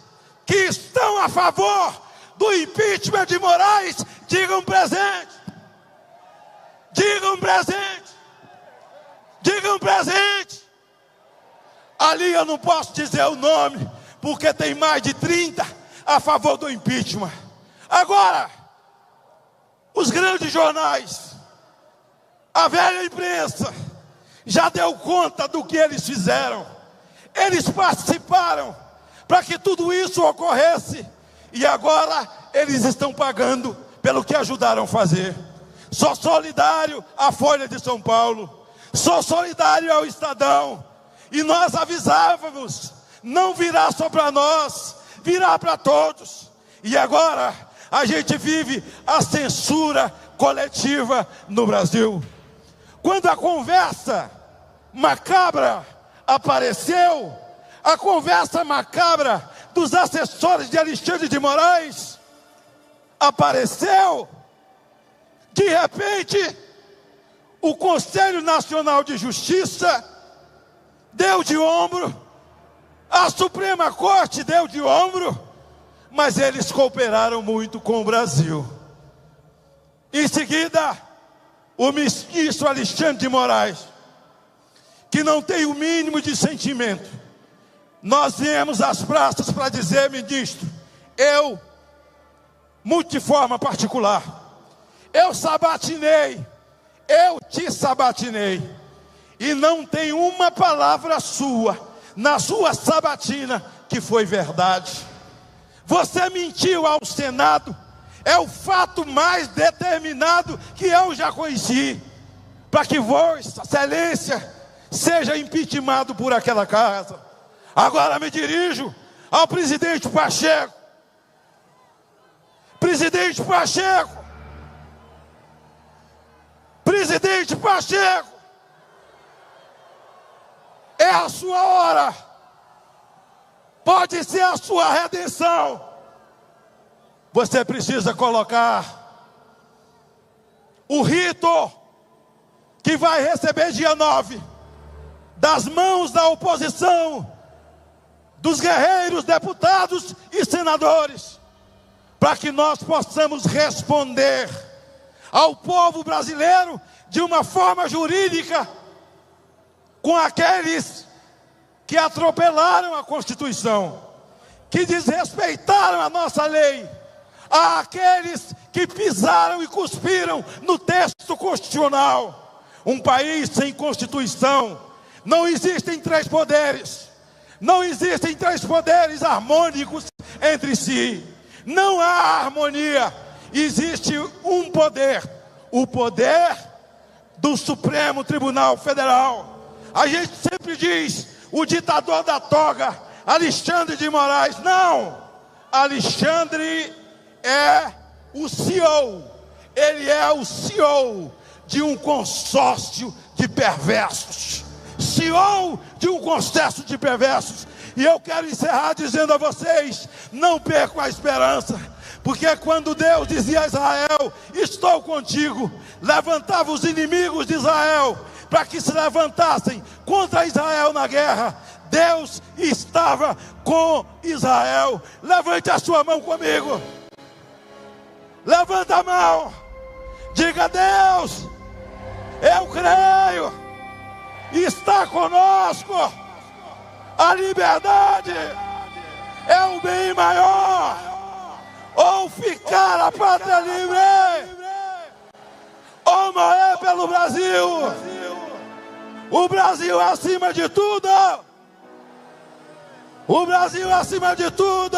que estão a favor do impeachment de Moraes, digam presente. Digam presente. Digam presente. Ali eu não posso dizer o nome, porque tem mais de 30 a favor do impeachment. Agora, os grandes jornais, a velha imprensa, já deu conta do que eles fizeram. Eles participaram para que tudo isso ocorresse. E agora eles estão pagando pelo que ajudaram a fazer. Sou solidário à Folha de São Paulo. Sou solidário ao Estadão. E nós avisávamos, não virá só para nós, virá para todos. E agora a gente vive a censura coletiva no Brasil. Quando a conversa macabra apareceu, a conversa macabra dos assessores de Alexandre de Moraes apareceu, de repente, o Conselho Nacional de Justiça deu de ombro, a Suprema Corte deu de ombro, mas eles cooperaram muito com o Brasil. Em seguida, o ministro Alexandre de Moraes, que não tem o mínimo de sentimento, nós viemos às praças para dizer: ministro, eu, muito de forma particular, eu sabatinei, eu te sabatinei, e não tem uma palavra sua, na sua sabatina, que foi verdade. Você mentiu ao Senado, é o fato mais determinado que eu já conheci, para que Vossa Excelência seja impeachmentado por aquela casa. Agora me dirijo ao presidente Pacheco. Presidente Pacheco, presidente Pacheco, é a sua hora, pode ser a sua redenção. Você precisa colocar o rito que vai receber dia 9, das mãos da oposição, dos guerreiros, deputados e senadores, para que nós possamos responder ao povo brasileiro de uma forma jurídica, com aqueles que atropelaram a Constituição, que desrespeitaram a nossa lei, àqueles que pisaram e cuspiram no texto constitucional. Um país sem Constituição, não existem três poderes, não existem três poderes harmônicos entre si, não há harmonia, existe um poder, o poder do Supremo Tribunal Federal. A gente sempre diz, o ditador da toga, Alexandre de Moraes. Não, Alexandre é o CEO, ele é o CEO de um consórcio de perversos, CEO de um consórcio de perversos. E eu quero encerrar dizendo a vocês, não percam a esperança, porque quando Deus dizia a Israel, estou contigo, levantava os inimigos de Israel, para que se levantassem contra Israel na guerra, Deus estava com Israel. Levante a sua mão comigo, levanta a mão, diga: Deus, eu creio, está conosco, a liberdade é o bem maior, ou ficar a pátria livre, ou morrer pelo Brasil. O Brasil acima de tudo, o Brasil acima de tudo.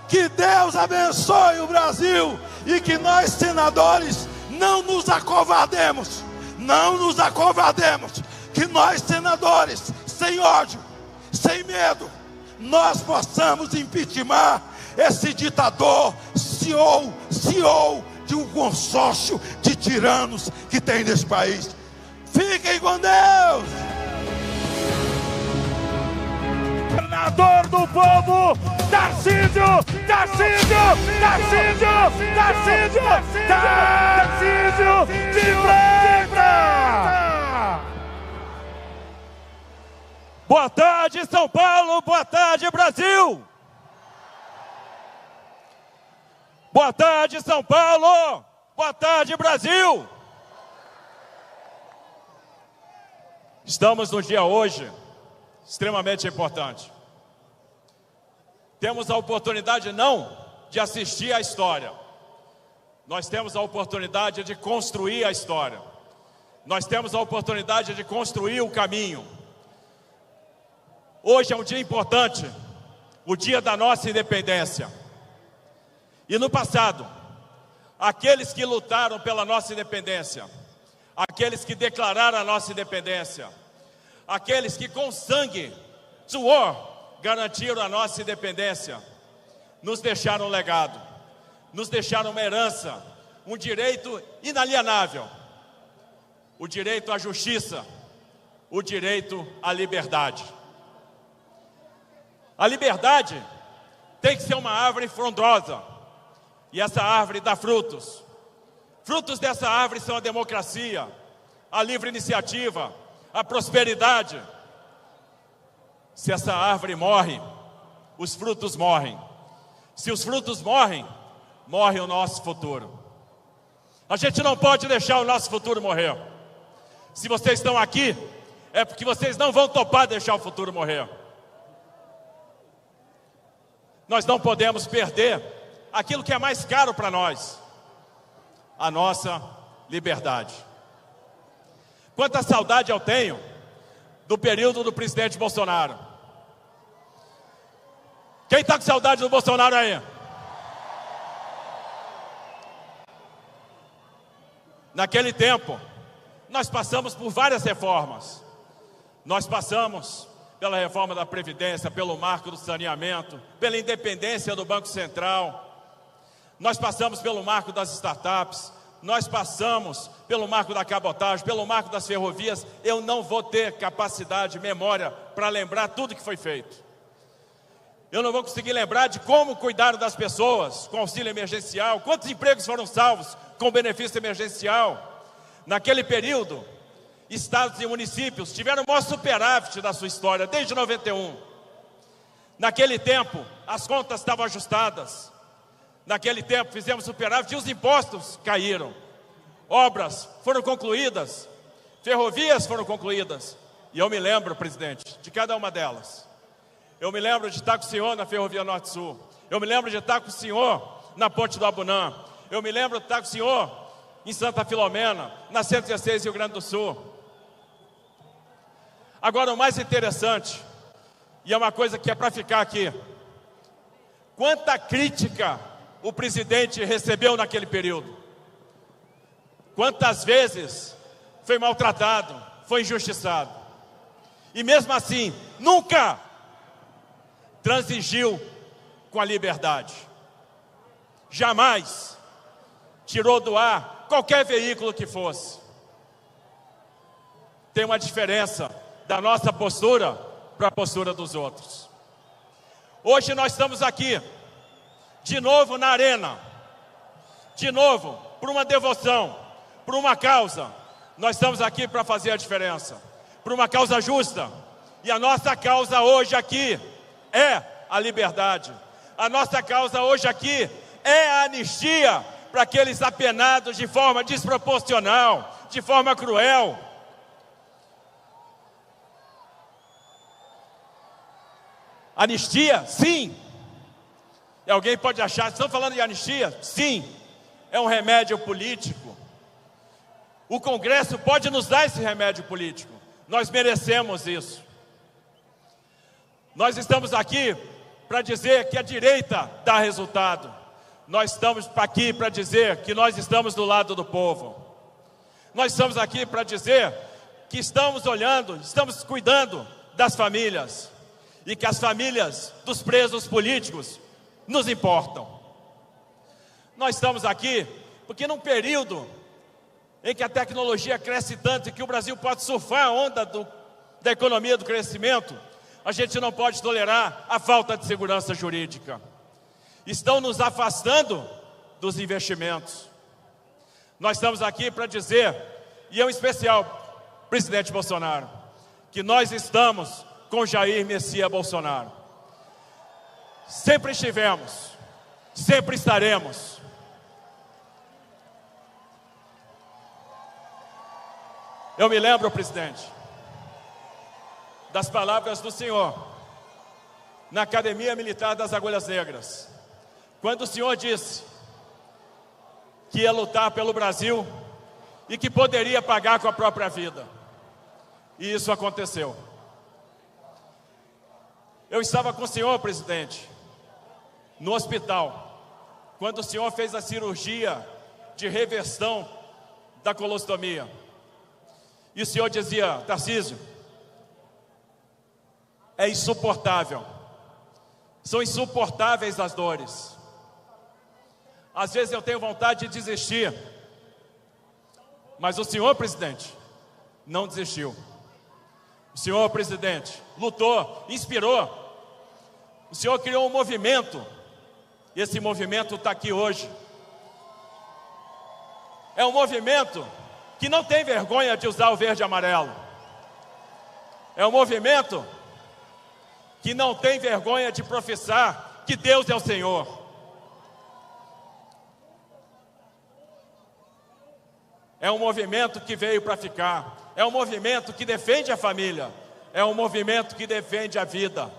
Que Deus abençoe o Brasil e que nós, senadores, não nos acovardemos, não nos acovardemos, que nós, senadores, sem ódio, sem medo, nós possamos impeachmentar esse ditador, CEO de um consórcio de tiranos que tem nesse país. Fiquem com Deus. Governador do povo, Tarcísio de Freitas. Boa tarde, São Paulo. Boa tarde, Brasil. Boa tarde, São Paulo. Boa tarde, Brasil. Estamos no dia hoje extremamente importante. Temos a oportunidade não de assistir à história. Nós temos a oportunidade de construir a história. Nós temos a oportunidade de construir o caminho. Hoje é um dia importante, o dia da nossa independência. E no passado, aqueles que lutaram pela nossa independência, aqueles que declararam a nossa independência, aqueles que com sangue, suor, garantiram a nossa independência, nos deixaram um legado, nos deixaram uma herança, um direito inalienável, o direito à justiça, o direito à liberdade. A liberdade tem que ser uma árvore frondosa, e essa árvore dá frutos. Frutos dessa árvore são a democracia, a livre iniciativa, a prosperidade. Se essa árvore morre, os frutos morrem. Se os frutos morrem, morre o nosso futuro. A gente não pode deixar o nosso futuro morrer. Se vocês estão aqui, é porque vocês não vão topar deixar o futuro morrer. Nós não podemos perder aquilo que é mais caro para nós, a nossa liberdade. Quanta saudade eu tenho do período do presidente Bolsonaro. Quem está com saudade do Bolsonaro aí? Naquele tempo, nós passamos por várias reformas. Nós passamos pela reforma da Previdência, pelo marco do saneamento, pela independência do Banco Central. Nós passamos pelo marco das startups, nós passamos pelo marco da cabotagem, pelo marco das ferrovias. Eu não vou ter capacidade, memória para lembrar tudo que foi feito. Eu não vou conseguir lembrar de como cuidaram das pessoas com auxílio emergencial, quantos empregos foram salvos com benefício emergencial. Naquele período, estados e municípios tiveram o maior superávit da sua história, desde 91. Naquele tempo, as contas estavam ajustadas. Naquele tempo, fizemos superávit e os impostos caíram. Obras foram concluídas, ferrovias foram concluídas. E eu me lembro, presidente, de cada uma delas. Eu me lembro de estar com o senhor na Ferrovia Norte-Sul. Eu me lembro de estar com o senhor na Ponte do Abunã. Eu me lembro de estar com o senhor em Santa Filomena, na 116 Rio Grande do Sul. Agora, o mais interessante, e é uma coisa que é para ficar aqui: quanta crítica o presidente recebeu naquele período? Quantas vezes foi maltratado, foi injustiçado? E mesmo assim, nunca transigiu com a liberdade. Jamais tirou do ar qualquer veículo que fosse. Tem uma diferença da nossa postura para a postura dos outros. Hoje nós estamos aqui, de novo na arena, de novo, por uma devoção, por uma causa. Nós estamos aqui para fazer a diferença, por uma causa justa. E a nossa causa hoje aqui é a liberdade. A nossa causa hoje aqui é a anistia para aqueles apenados de forma desproporcional, de forma cruel. Anistia? Sim. E alguém pode achar, estão falando de anistia? Sim. É um remédio político. O Congresso pode nos dar esse remédio político. Nós merecemos isso. Nós estamos aqui para dizer que a direita dá resultado. Nós estamos aqui para dizer que nós estamos do lado do povo. Nós estamos aqui para dizer que estamos olhando, estamos cuidando das famílias. E que as famílias dos presos políticos nos importam. Nós estamos aqui porque num período em que a tecnologia cresce tanto e que o Brasil pode surfar a onda da economia do crescimento, a gente não pode tolerar a falta de segurança jurídica. Estão nos afastando dos investimentos. Nós estamos aqui para dizer, e eu em especial, presidente Bolsonaro, que nós estamos com Jair Messias Bolsonaro. Sempre estivemos, sempre estaremos. Eu me lembro, presidente, das palavras do senhor na Academia Militar das Agulhas Negras, quando o senhor disse que ia lutar pelo Brasil e que poderia pagar com a própria vida. E isso aconteceu. Eu estava com o senhor, presidente, no hospital, quando o senhor fez a cirurgia de reversão da colostomia. E o senhor dizia: Tarcísio, é insuportável São insuportáveis as dores. Às vezes eu tenho vontade de desistir, mas o senhor presidente não desistiu. O senhor presidente lutou, inspirou. O senhor criou um movimento, e esse movimento está aqui hoje. É um movimento que não tem vergonha de usar o verde e amarelo. É um movimento que não tem vergonha de professar que Deus é o Senhor. É um movimento que veio para ficar. É um movimento que defende a família. É um movimento que defende a vida.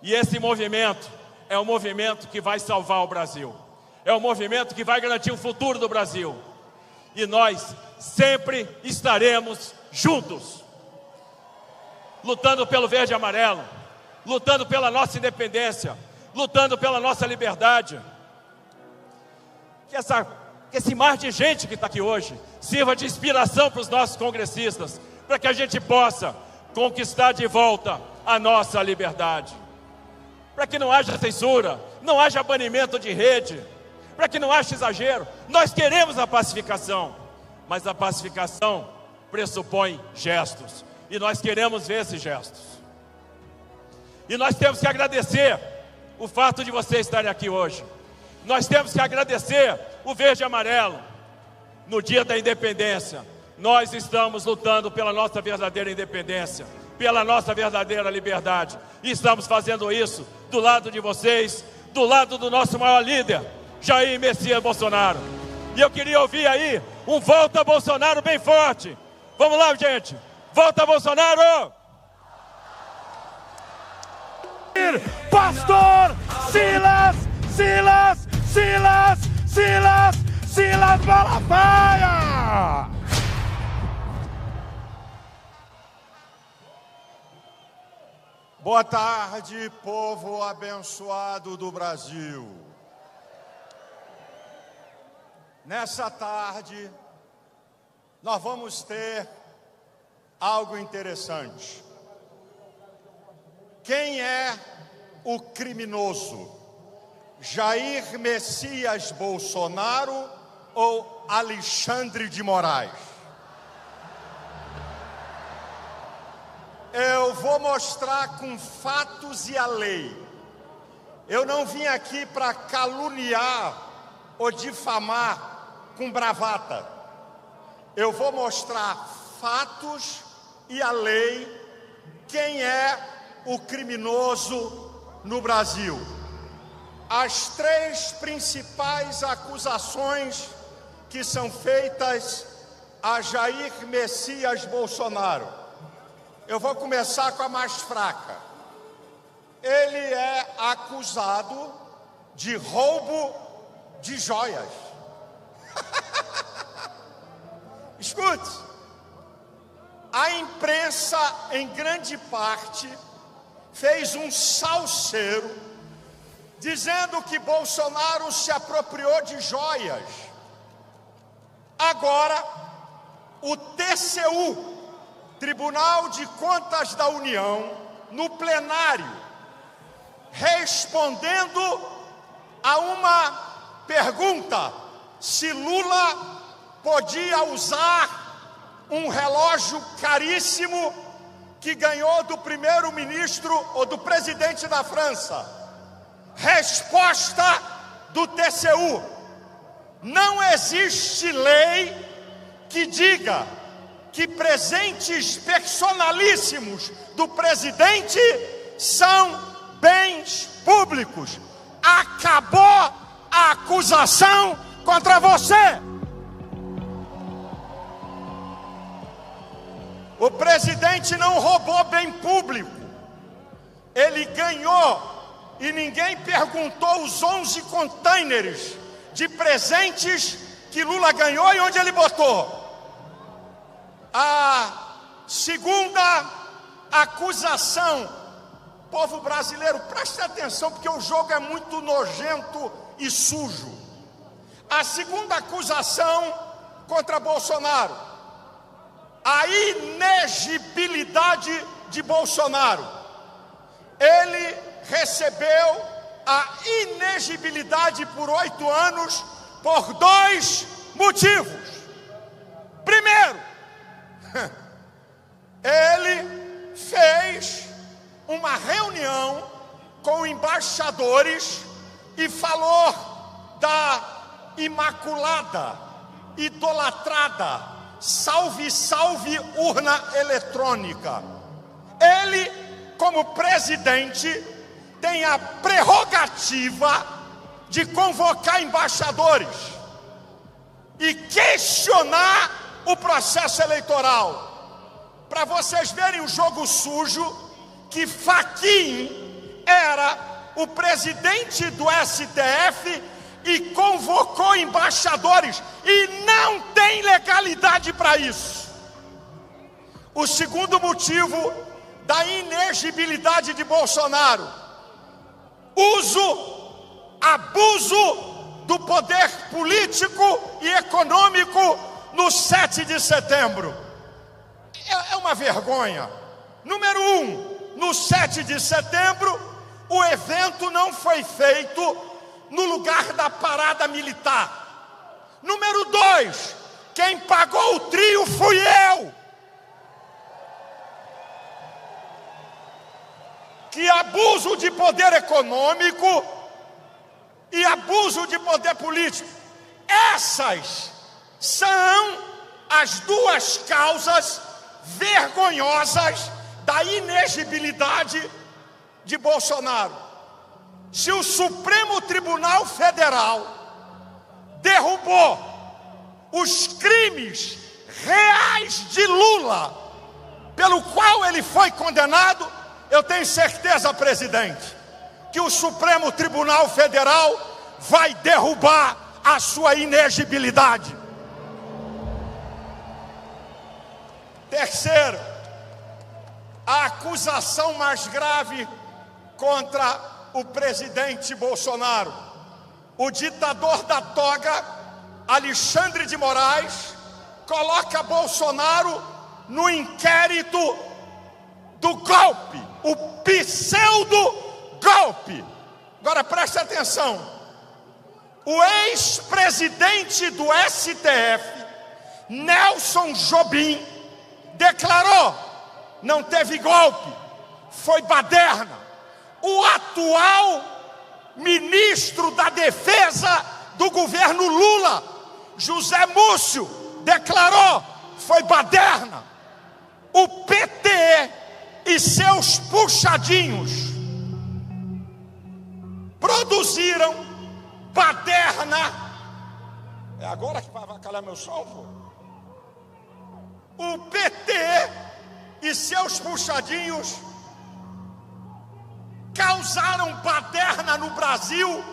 E esse movimento é um movimento que vai salvar o Brasil. É um movimento que vai garantir o futuro do Brasil. E nós sempre estaremos juntos, lutando pelo verde e amarelo, lutando pela nossa independência, lutando pela nossa liberdade. Que esse mar de gente que está aqui hoje sirva de inspiração para os nossos congressistas, para que a gente possa conquistar de volta a nossa liberdade. Para que não haja censura, não haja banimento de rede, para que não haja exagero. Nós queremos a pacificação, mas a pacificação pressupõe gestos, e nós queremos ver esses gestos. E nós temos que agradecer o fato de vocês estarem aqui hoje. Nós temos que agradecer o verde e amarelo. No dia da independência, nós estamos lutando pela nossa verdadeira independência, pela nossa verdadeira liberdade. E estamos fazendo isso do lado de vocês, do lado do nosso maior líder, Jair Messias Bolsonaro. E eu queria ouvir aí um volta Bolsonaro bem forte. Vamos lá, gente. Volta Bolsonaro! Pastor Silas, Silas, Silas, Silas, Silas Malafaia! Boa tarde, povo abençoado do Brasil. Nessa tarde, nós vamos ter algo interessante. Quem é o criminoso? Jair Messias Bolsonaro ou Alexandre de Moraes? Eu vou mostrar com fatos e a lei. Eu não vim aqui para caluniar ou difamar com bravata. Eu vou mostrar fatos e a lei, quem é o criminoso no Brasil. As três principais acusações que são feitas a Jair Messias Bolsonaro. Eu vou começar com a mais fraca. Ele é acusado de roubo de joias. Escute, a imprensa, em grande parte, fez um salseiro, dizendo que Bolsonaro se apropriou de joias. Agora, o TCU, Tribunal de Contas da União, no plenário, respondendo a uma pergunta, se Lula podia usar um relógio caríssimo que ganhou do primeiro-ministro ou do presidente da França. Resposta do TCU: não existe lei que diga que presentes personalíssimos do presidente são bens públicos. Acabou a acusação contra você. O presidente não roubou bem público. Ele ganhou, e ninguém perguntou os 11 containers de presentes que Lula ganhou e onde ele botou. A segunda acusação, povo brasileiro, preste atenção, porque o jogo é muito nojento e sujo. A segunda acusação contra Bolsonaro, a inegibilidade de Bolsonaro. Ele recebeu a inegibilidade por 8 anos por 2 motivos. Primeiro, ele fez uma reunião com embaixadores e falou da imaculada, idolatrada, salve, salve urna eletrônica. Ele, como presidente, tem a prerrogativa de convocar embaixadores e questionar o processo eleitoral. Para vocês verem o jogo sujo, que Fachin era o presidente do STF e convocou embaixadores, e não tem legalidade para isso. O segundo motivo da inegibilidade de Bolsonaro: abuso do poder político e econômico no 7 de setembro. É uma vergonha. Número 1, no 7 de setembro, o evento não foi feito no lugar da parada militar. Número 2, quem pagou o trio fui eu. Que abuso de poder econômico e abuso de poder político. Essas são as duas causas vergonhosas da inegibilidade de Bolsonaro. Se o Supremo Tribunal Federal derrubou os crimes reais de Lula, pelo qual ele foi condenado, eu tenho certeza, presidente, que o Supremo Tribunal Federal vai derrubar a sua inegibilidade. Terceiro, a acusação mais grave contra o presidente Bolsonaro. O ditador da toga, Alexandre de Moraes, coloca Bolsonaro no inquérito do golpe, o pseudo-golpe. Agora preste atenção: o ex-presidente do STF, Nelson Jobim, declarou: não teve golpe, foi baderna. O atual ministro da Defesa do governo Lula, José Múcio, declarou: foi baderna. O PT e seus puxadinhos produziram baderna. É agora que vai calar meu som? O PT e seus puxadinhos causaram baderna no Brasil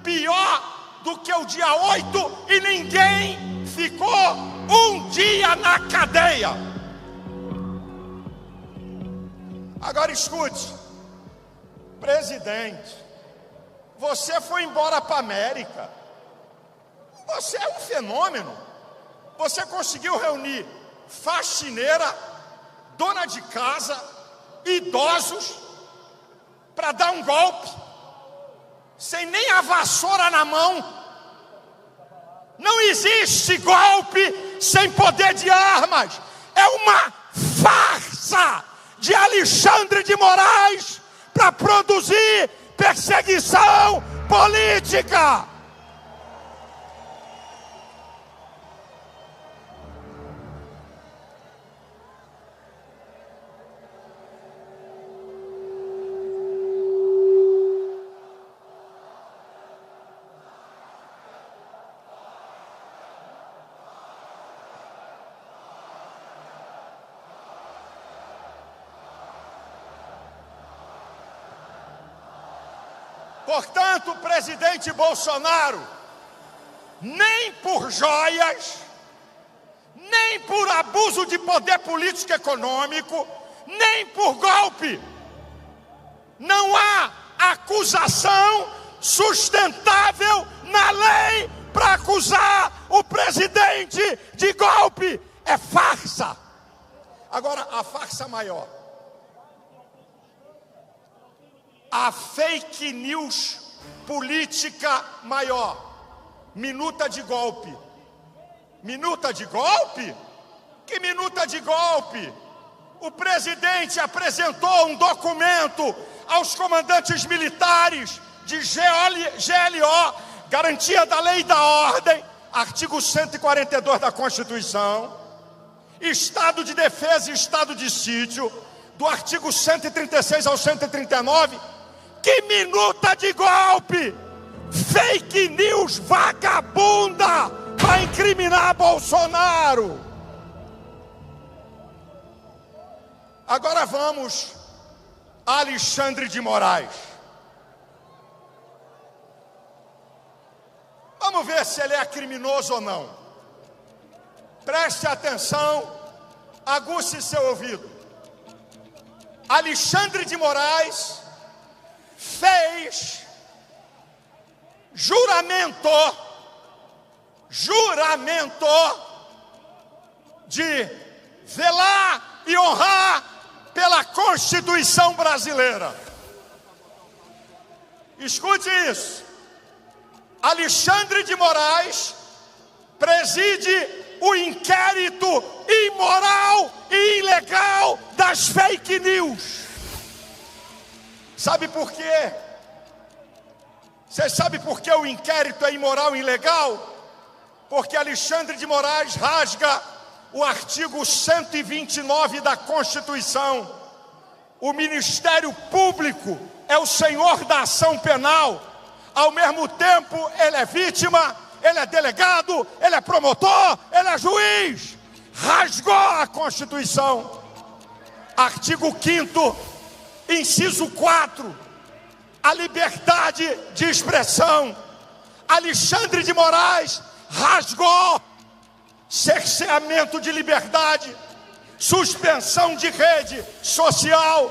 pior do que o dia 8, e ninguém ficou um dia na cadeia. Agora escute, presidente, você foi embora para a América, você é um fenômeno. Você conseguiu reunir faxineira, dona de casa, idosos, para dar um golpe, sem nem a vassoura na mão. Não existe golpe sem poder de armas. É uma farsa de Alexandre de Moraes para produzir perseguição política. Portanto, presidente Bolsonaro, nem por joias, nem por abuso de poder político e econômico, nem por golpe, não há acusação sustentável na lei para acusar o presidente de golpe. É farsa. Agora, a farsa maior: a fake news política maior. Minuta de golpe. Minuta de golpe? Que minuta de golpe? O presidente apresentou um documento aos comandantes militares de GLO, Garantia da Lei e da Ordem, artigo 142 da Constituição, Estado de Defesa e Estado de Sítio, do artigo 136 ao 139, que minuta de golpe! Fake news vagabunda para incriminar Bolsonaro. Agora vamos a Alexandre de Moraes. Vamos ver se ele é criminoso ou não. Preste atenção, aguce seu ouvido. Alexandre de Moraes fez juramento de zelar e honrar pela Constituição brasileira. Escute isso. Alexandre de Moraes preside o inquérito imoral e ilegal das fake news. Sabe por quê? Você sabe por que o inquérito é imoral e ilegal? Porque Alexandre de Moraes rasga o artigo 129 da Constituição. O Ministério Público é o senhor da ação penal. Ao mesmo tempo, ele é vítima, ele é delegado, ele é promotor, ele é juiz. Rasgou a Constituição. Artigo 5º, inciso 4, a liberdade de expressão. Alexandre de Moraes rasgou cerceamento de liberdade, suspensão de rede social.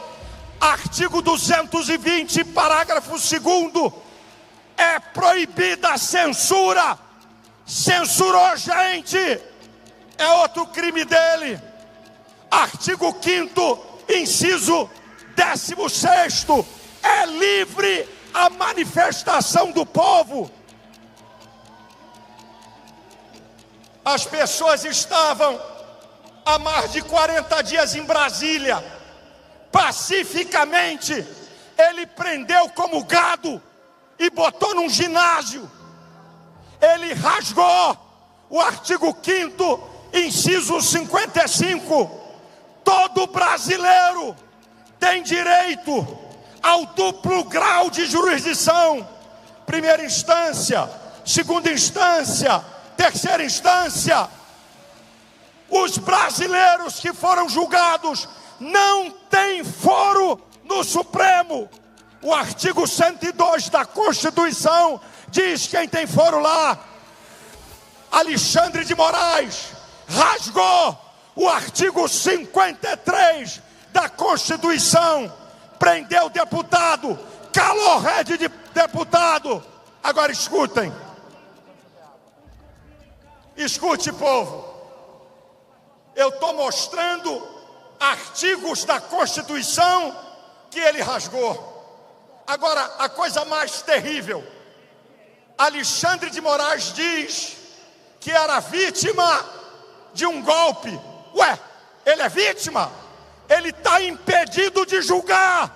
Artigo 220, parágrafo 2º, é proibida a censura. Censurou gente, é outro crime dele. Artigo 5º, inciso 16º, é livre a manifestação do povo. As pessoas estavam há mais de 40 dias em Brasília. Pacificamente, ele prendeu como gado e botou num ginásio. Ele rasgou o artigo 5º, inciso 55. Todo brasileiro tem direito ao duplo grau de jurisdição. Primeira instância, segunda instância, terceira instância. Os brasileiros que foram julgados não têm foro no Supremo. O artigo 102 da Constituição diz quem tem foro lá. Alexandre de Moraes rasgou o artigo 53 da Constituição, prendeu deputado, calou rede de deputado. Agora escutem. Escute, povo. Eu estou mostrando artigos da Constituição que ele rasgou. Agora, a coisa mais terrível. Alexandre de Moraes diz que era vítima de um golpe. Ué, ele é vítima? Ele está impedido de julgar.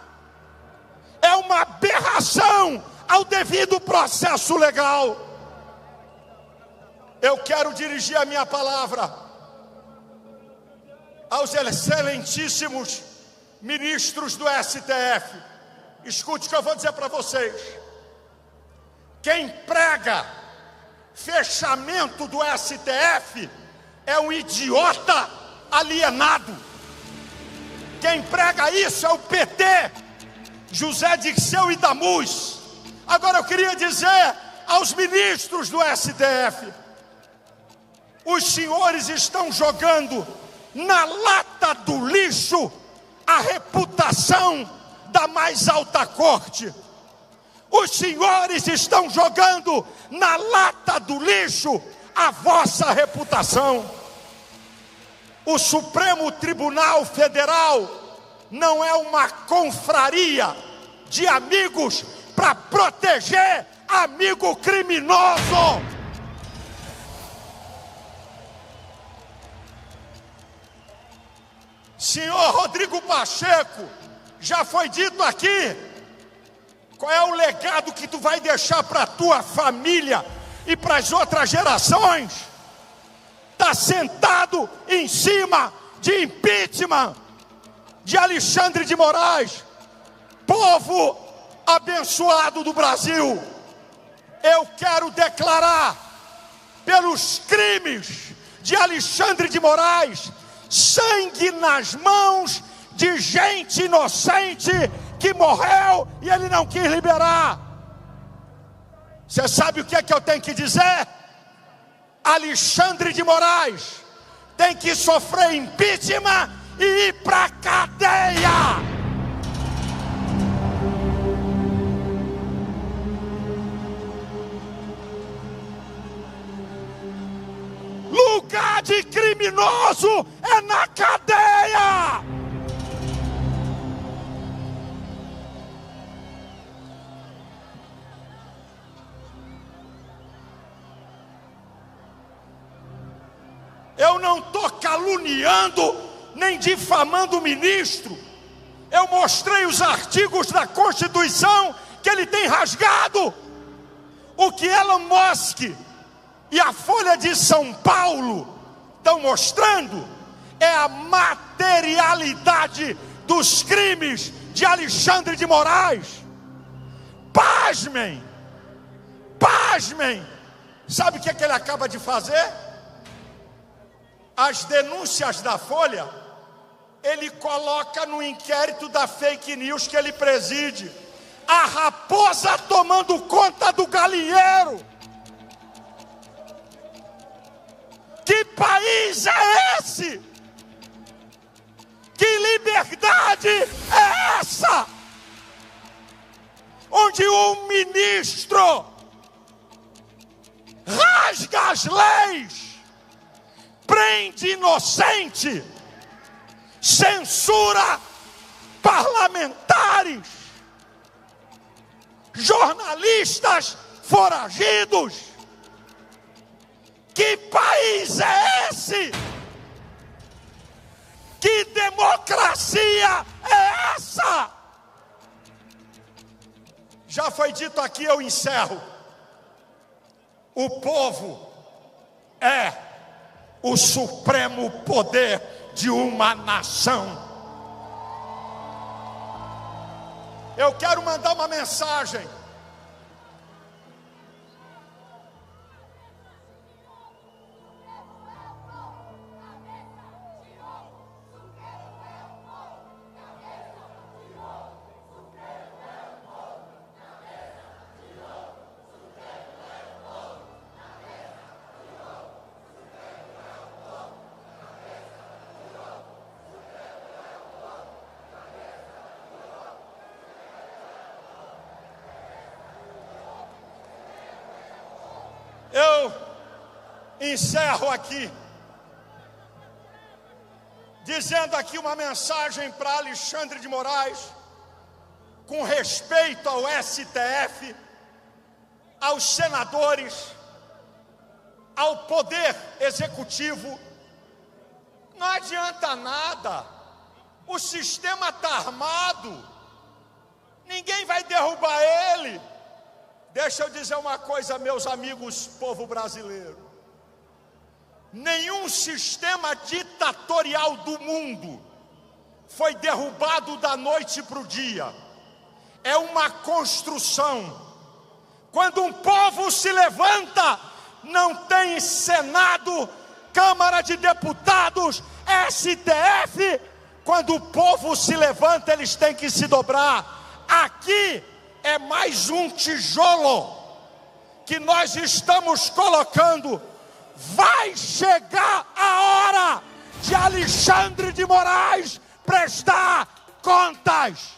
É uma aberração ao devido processo legal. Eu quero dirigir a minha palavra aos excelentíssimos ministros do STF. Escute o que eu vou dizer para vocês. Quem prega fechamento do STF é um idiota alienado. Quem prega isso é o PT, José Dirceu e Damus. Agora eu queria dizer aos ministros do STF: os senhores estão jogando na lata do lixo a reputação da mais alta corte. Os senhores estão jogando na lata do lixo a vossa reputação. O Supremo Tribunal Federal não é uma confraria de amigos para proteger amigo criminoso. Senhor Rodrigo Pacheco, já foi dito aqui, qual é o legado que tu vai deixar para a tua família e para as outras gerações? Está sentado em cima de impeachment de Alexandre de Moraes, povo abençoado do Brasil. Eu quero declarar, pelos crimes de Alexandre de Moraes, sangue nas mãos de gente inocente que morreu e ele não quis liberar. Você sabe o que é que eu tenho que dizer? Alexandre de Moraes tem que sofrer impeachment e ir para a cadeia. Lugar de criminoso é na cadeia. Eu não estou caluniando nem difamando o ministro. Eu mostrei os artigos da Constituição que ele tem rasgado. O que Elon Musk e a Folha de São Paulo estão mostrando é a materialidade dos crimes de Alexandre de Moraes. Pasmem! Pasmem! Sabe o que ele acaba de fazer? As denúncias da Folha, ele coloca no inquérito da fake news que ele preside. A raposa tomando conta do galinheiro. Que país é esse? Que liberdade é essa? Onde um ministro rasga as leis, prende inocente, censura parlamentares, jornalistas foragidos. Que país é esse? Que democracia é essa? Já foi dito aqui, eu encerro. O povo é o supremo poder de uma nação. Eu quero mandar uma mensagem. Eu encerro aqui, dizendo aqui uma mensagem para Alexandre de Moraes, com respeito ao STF, aos senadores, ao poder executivo. Não adianta nada, o sistema está armado, ninguém vai derrubar ele. Deixa eu dizer uma coisa, meus amigos, povo brasileiro. Nenhum sistema ditatorial do mundo foi derrubado da noite para o dia. É uma construção. Quando um povo se levanta, não tem Senado, Câmara de Deputados, STF. Quando o povo se levanta, eles têm que se dobrar. Aqui é mais um tijolo que nós estamos colocando. Vai chegar a hora de Alexandre de Moraes prestar contas.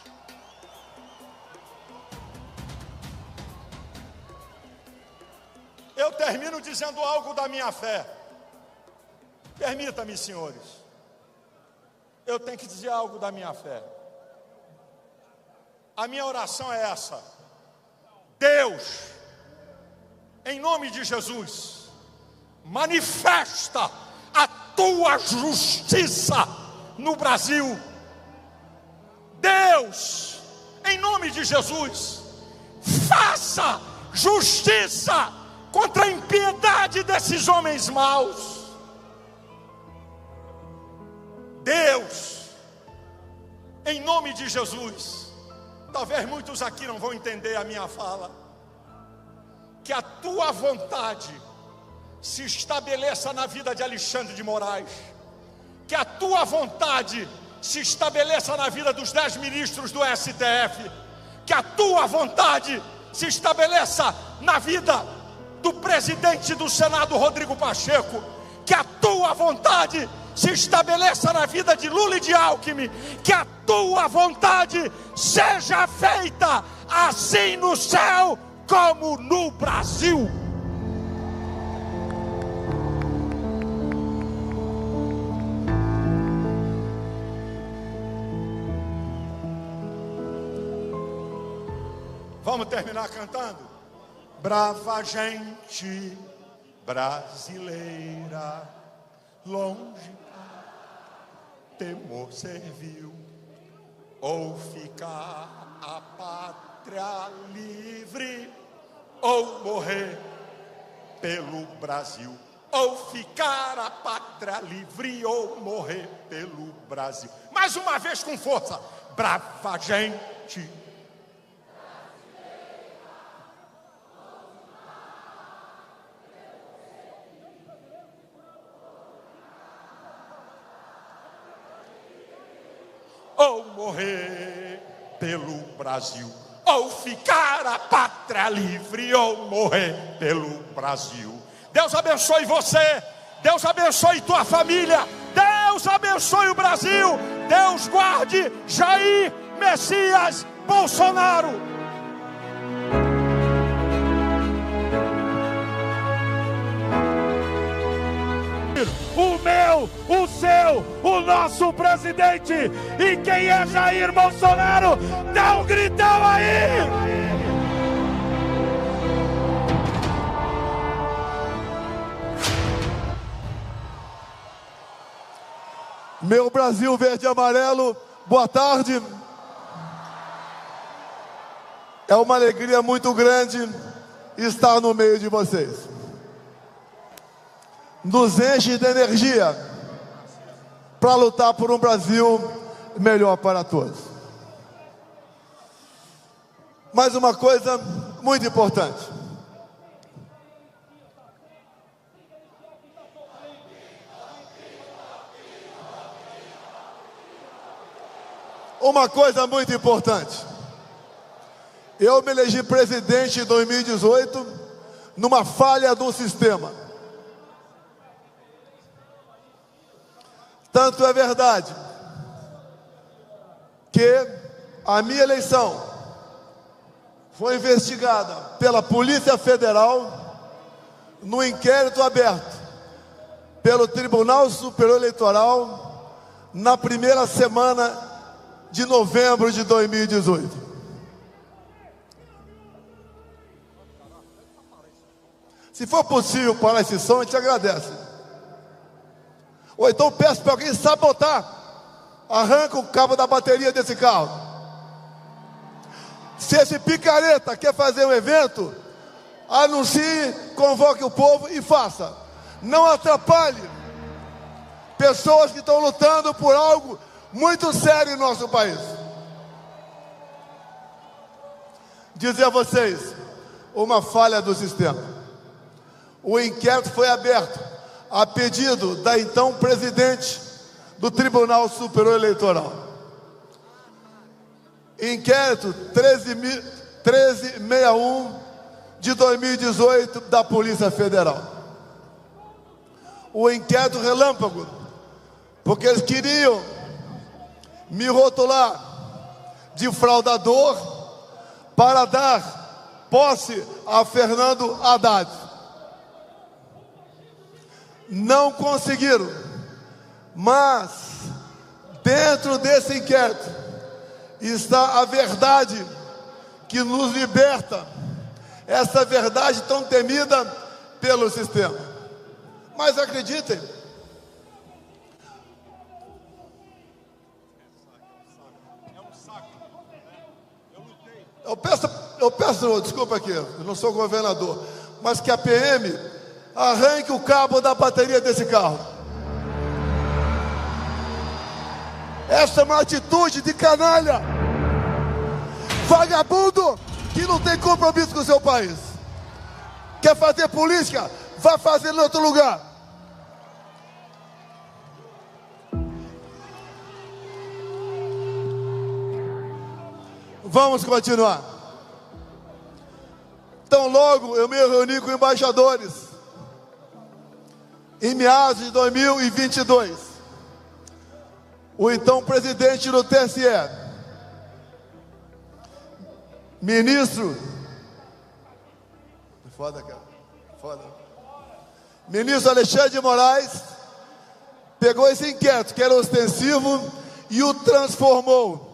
Eu termino dizendo algo da minha fé. Permita-me, senhores. Eu tenho que dizer algo da minha fé. A minha oração é essa: Deus, em nome de Jesus, manifesta a tua justiça no Brasil. Deus, em nome de Jesus, faça justiça contra a impiedade desses homens maus. Deus, em nome de Jesus, talvez muitos aqui não vão entender a minha fala, que a tua vontade se estabeleça na vida de Alexandre de Moraes, que a tua vontade se estabeleça na vida dos 10 ministros do STF, que a tua vontade se estabeleça na vida do presidente do Senado, Rodrigo Pacheco, que a tua vontade se estabeleça na vida de Lula e de Alckmin, que a tua vontade seja feita assim no céu como no Brasil. Vamos terminar cantando? Brava gente brasileira, longe temor serviu, ou ficar a pátria livre, ou morrer pelo Brasil. Ou ficar a pátria livre, ou morrer pelo Brasil. Mais uma vez com força. Brava gente. Ou morrer pelo Brasil, ou ficar a pátria livre, ou morrer pelo Brasil. Deus abençoe você, Deus abençoe tua família, Deus abençoe o Brasil, Deus guarde Jair Messias Bolsonaro. O meu, o seu, o nosso presidente. E quem é Jair Bolsonaro? Dá um gritão aí! Meu Brasil verde e amarelo, boa tarde. É uma alegria muito grande estar no meio de vocês. Nos enche de energia para lutar por um Brasil melhor para todos. Mais uma coisa muito importante. Uma coisa muito importante. Eu me elegi presidente em 2018 numa falha do sistema. Tanto é verdade que a minha eleição foi investigada pela Polícia Federal no inquérito aberto pelo Tribunal Superior Eleitoral na primeira semana de novembro de 2018. Se for possível parar esse som, a gente agradece. Ou então peço para alguém sabotar. Arranca o cabo da bateria desse carro. Se esse picareta quer fazer um evento, anuncie, convoque o povo e faça. Não atrapalhe pessoas que estão lutando por algo muito sério em nosso país. Dizer a vocês, uma falha do sistema. O inquérito foi aberto a pedido da então presidente do Tribunal Superior Eleitoral. Inquérito 1361 de 2018 da Polícia Federal. O inquérito relâmpago, porque eles queriam me rotular de fraudador para dar posse a Fernando Haddad. Não conseguiram, mas dentro desse inquérito está a verdade que nos liberta, essa verdade tão temida pelo sistema. Mas acreditem, eu peço, desculpa aqui, eu não sou governador, mas que a PM arranque o cabo da bateria desse carro. Essa é uma atitude de canalha, vagabundo, que não tem compromisso com o seu país. Quer fazer política? Vá fazer em outro lugar. Vamos continuar. Então logo eu me reuni com embaixadores em meados de 2022. O então presidente do TSE, ministro, foda, cara, foda. Ministro Alexandre de Moraes pegou esse inquérito que era ostensivo e o transformou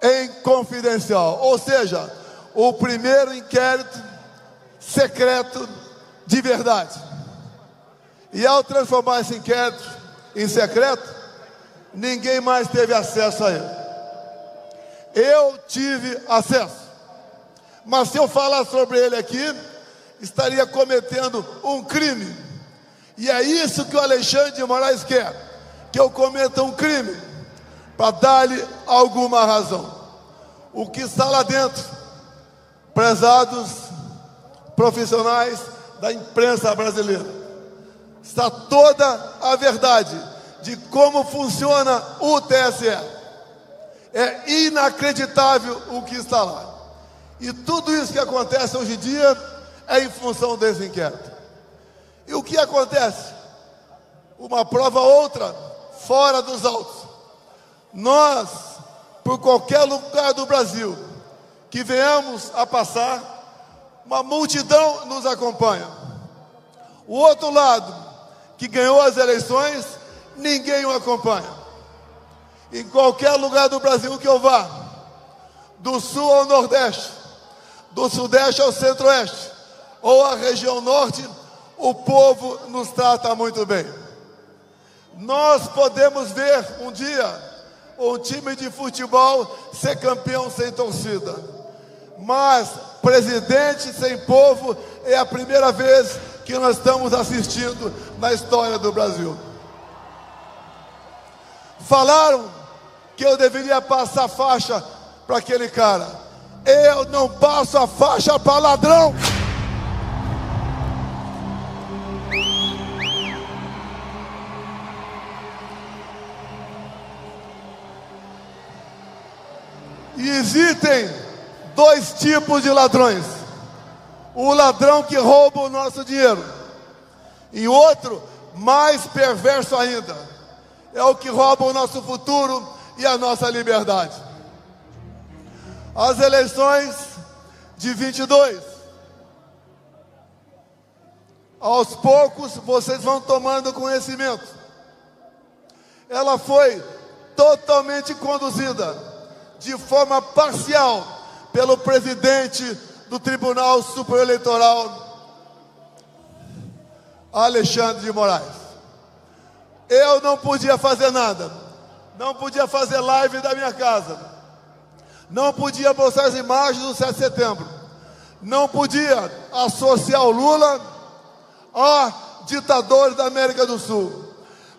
em confidencial, ou seja, o primeiro inquérito secreto de verdade. E ao transformar esse inquérito em secreto, ninguém mais teve acesso a ele. Eu tive acesso, mas se eu falar sobre ele aqui, estaria cometendo um crime. E é isso que o Alexandre de Moraes quer, que eu cometa um crime, para dar-lhe alguma razão. O que está lá dentro, prezados profissionais da imprensa brasileira, está toda a verdade de como funciona o TSE. É inacreditável o que está lá. E tudo isso que acontece hoje em dia é em função desse inquérito. E o que acontece? Uma prova outra, fora dos autos. Nós, por qualquer lugar do Brasil que venhamos a passar, uma multidão nos acompanha. O outro lado, que ganhou as eleições, ninguém o acompanha. Em qualquer lugar do Brasil que eu vá, do sul ao nordeste, do sudeste ao centro-oeste, ou a região norte, o povo nos trata muito bem. Nós podemos ver um dia um time de futebol ser campeão sem torcida, mas presidente sem povo é a primeira vez que nós estamos assistindo na história do Brasil. Falaram que eu deveria passar faixa para aquele cara. Eu não passo a faixa para ladrão. E existem dois tipos de ladrões: o ladrão que rouba o nosso dinheiro, e outro, mais perverso ainda, é o que rouba o nosso futuro e a nossa liberdade. As eleições de 22, aos poucos vocês vão tomando conhecimento. Ela foi totalmente conduzida de forma parcial pelo presidente do Tribunal Superior Eleitoral, Alexandre de Moraes. Eu não podia fazer nada, não podia fazer live da minha casa, não podia mostrar as imagens do 7 de setembro, não podia associar o Lula a ditadores da América do Sul,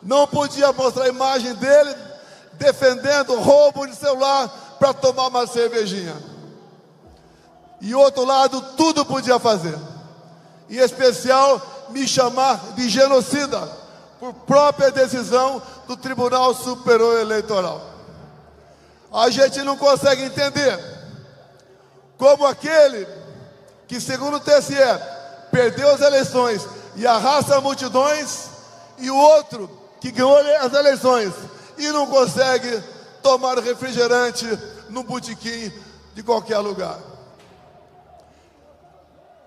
não podia mostrar a imagem dele defendendo roubo de celular para tomar uma cervejinha. E outro lado, tudo podia fazer, em especial me chamar de genocida, por própria decisão do Tribunal Superior Eleitoral. A gente não consegue entender como aquele que, segundo o TSE, perdeu as eleições e arrasta multidões, e o outro que ganhou as eleições e não consegue tomar refrigerante no botequim de qualquer lugar.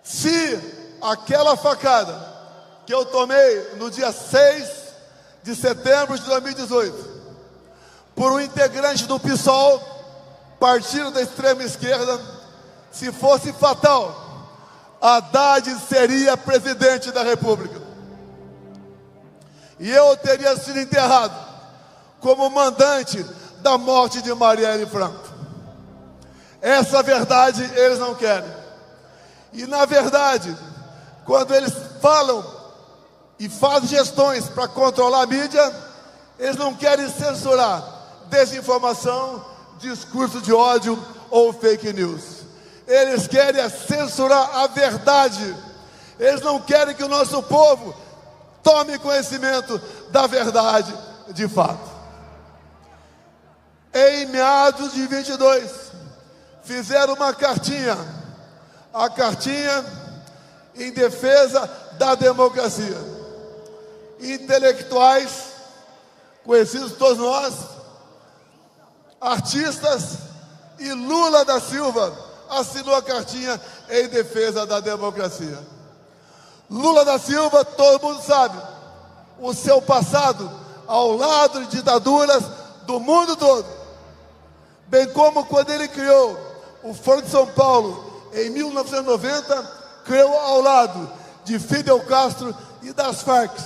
Se aquela facada que eu tomei no dia 6 de setembro de 2018 por um integrante do PSOL partido da extrema esquerda, se fosse fatal, Haddad seria presidente da República. E eu teria sido enterrado como mandante da morte de Marielle Franco. Essa verdade eles não querem. E na verdade, quando eles falam e fazem gestões para controlar a mídia, eles não querem censurar desinformação, discurso de ódio ou fake news. Eles querem censurar a verdade. Eles não querem que o nosso povo tome conhecimento da verdade de fato. Em meados de 22, fizeram uma cartinha, a cartinha em defesa da democracia. Intelectuais, conhecidos todos nós, artistas, e Lula da Silva assinou a cartinha em defesa da democracia. Lula da Silva, todo mundo sabe, o seu passado ao lado de ditaduras do mundo todo, bem como quando ele criou o Foro de São Paulo em 1990, criou ao lado de Fidel Castro e das Farc,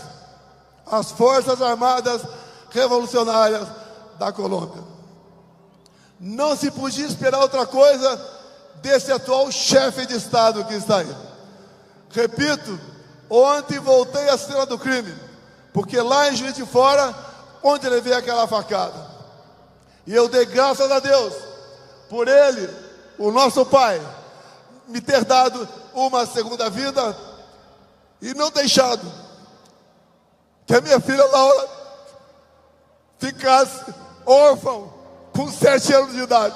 as Forças Armadas Revolucionárias da Colômbia. Não se podia esperar outra coisa desse atual chefe de Estado que está aí. Repito, ontem voltei à cena do crime, porque lá em Juiz de Fora, onde levei aquela facada, e eu dei graças a Deus por ele, o nosso pai, me ter dado uma segunda vida e não deixado que a minha filha Laura ficasse órfã com 7 anos de idade.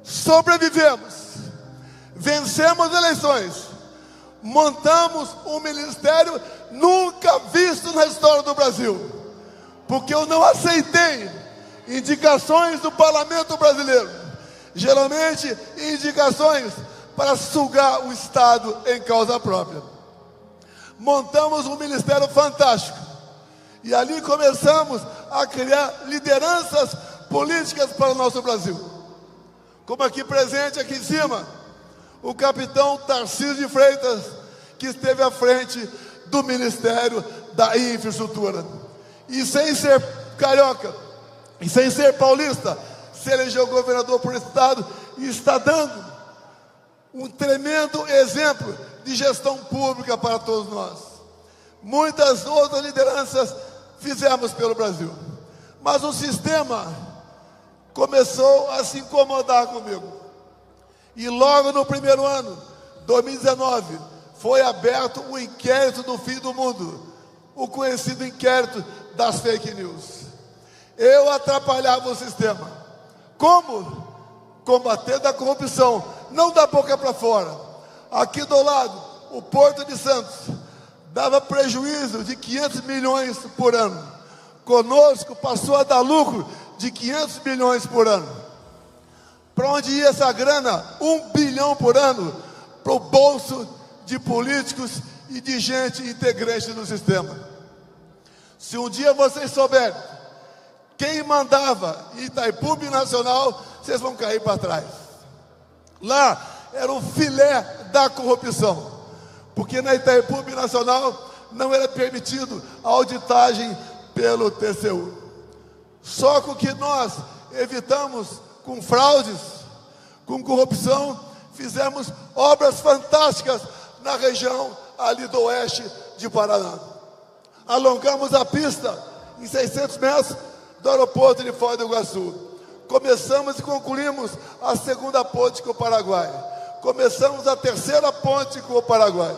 Sobrevivemos, vencemos eleições, montamos um ministério nunca visto na história do Brasil, porque eu não aceitei indicações do parlamento brasileiro, geralmente indicações para sugar o Estado em causa própria. Montamos um ministério fantástico e ali começamos a criar lideranças políticas para o nosso Brasil. Como aqui presente, aqui em cima, o capitão Tarcísio de Freitas, que esteve à frente do Ministério da Infraestrutura. E sem ser carioca, e sem ser paulista, se elegeu governador por estado e está dando um tremendo exemplo de gestão pública para todos nós. Muitas outras lideranças fizemos pelo Brasil, mas o sistema começou a se incomodar comigo. E logo no primeiro ano, 2019, foi aberto o inquérito do fim do mundo, o conhecido inquérito das fake news. Eu atrapalhava o sistema. Como? Combatendo a corrupção, não da boca para fora. Aqui do lado, o Porto de Santos dava prejuízo de 500 milhões por ano. Conosco passou a dar lucro de 500 milhões por ano. Para onde ia essa grana? 1 bilhão por ano para o bolso de políticos e de gente integrante do sistema. Se um dia vocês souberem quem mandava em Itaipu Binacional, vocês vão cair para trás. Lá era o filé da corrupção, porque na Itaipu Binacional não era permitido a auditagem pelo TCU. Só com que nós evitamos com fraudes, com corrupção, fizemos obras fantásticas na região ali do oeste de Paraná. Alongamos a pista em 600 metros do aeroporto de Foz do Iguaçu. Começamos e concluímos a segunda ponte com o Paraguai. Começamos a terceira ponte com o Paraguai.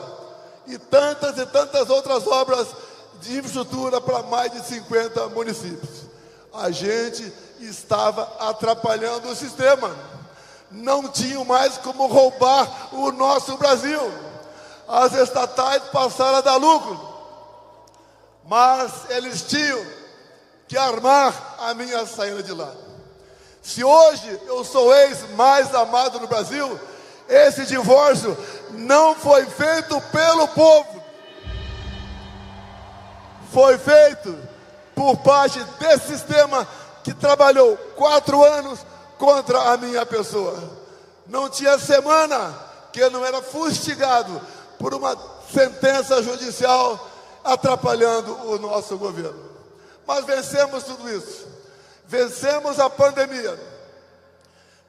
E tantas outras obras de infraestrutura para mais de 50 municípios. A gente estava atrapalhando o sistema. Não tinham mais como roubar o nosso Brasil. As estatais passaram a dar lucro. Mas eles tinham que armar a minha saída de lá. Se hoje eu sou o ex mais amado no Brasil, esse divórcio não foi feito pelo povo. Foi feito por parte desse sistema que trabalhou 4 anos contra a minha pessoa. Não tinha semana que eu não era fustigado por uma sentença judicial atrapalhando o nosso governo. Mas vencemos tudo isso. Vencemos a pandemia.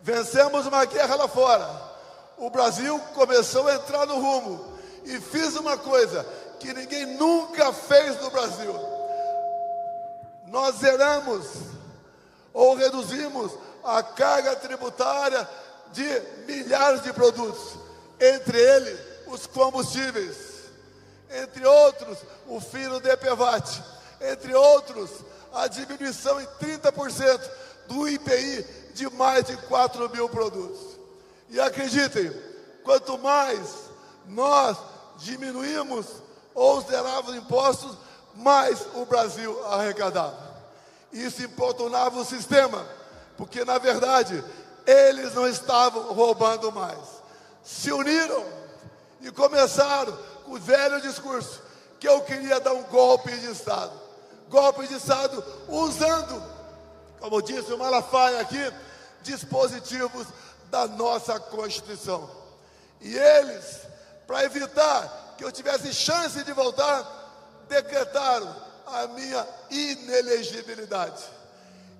Vencemos uma guerra lá fora. O Brasil começou a entrar no rumo e fiz uma coisa que ninguém nunca fez no Brasil. Nós zeramos ou reduzimos a carga tributária de milhares de produtos, entre eles os combustíveis, entre outros o fim do DPVAT, entre outros a diminuição em 30% do IPI de mais de 4 mil produtos. E acreditem, quanto mais nós diminuímos ou zerávamos impostos, mais o Brasil arrecadava. Isso importunava o sistema, porque na verdade eles não estavam roubando mais. Se uniram e começaram com o velho discurso que eu queria dar um golpe de Estado. Golpe de Estado usando, como disse o Malafaia aqui, dispositivos da nossa Constituição. E eles, para evitar que eu tivesse chance de voltar, decretaram a minha inelegibilidade.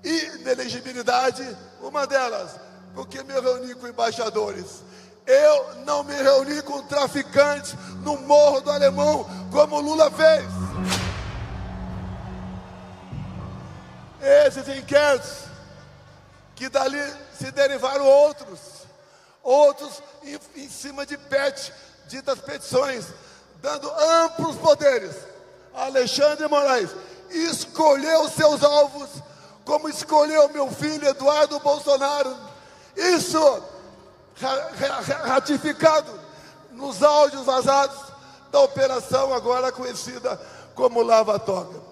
Inelegibilidade, uma delas, porque me reuni com embaixadores. Eu não me reuni com traficantes no Morro do Alemão, como Lula fez. Esses inquéritos, que dali se derivaram outros em cima de ditas petições, dando amplos poderes. Alexandre de Moraes escolheu seus alvos, como escolheu meu filho Eduardo Bolsonaro. Isso ratificado nos áudios vazados da operação agora conhecida como Lava Toga.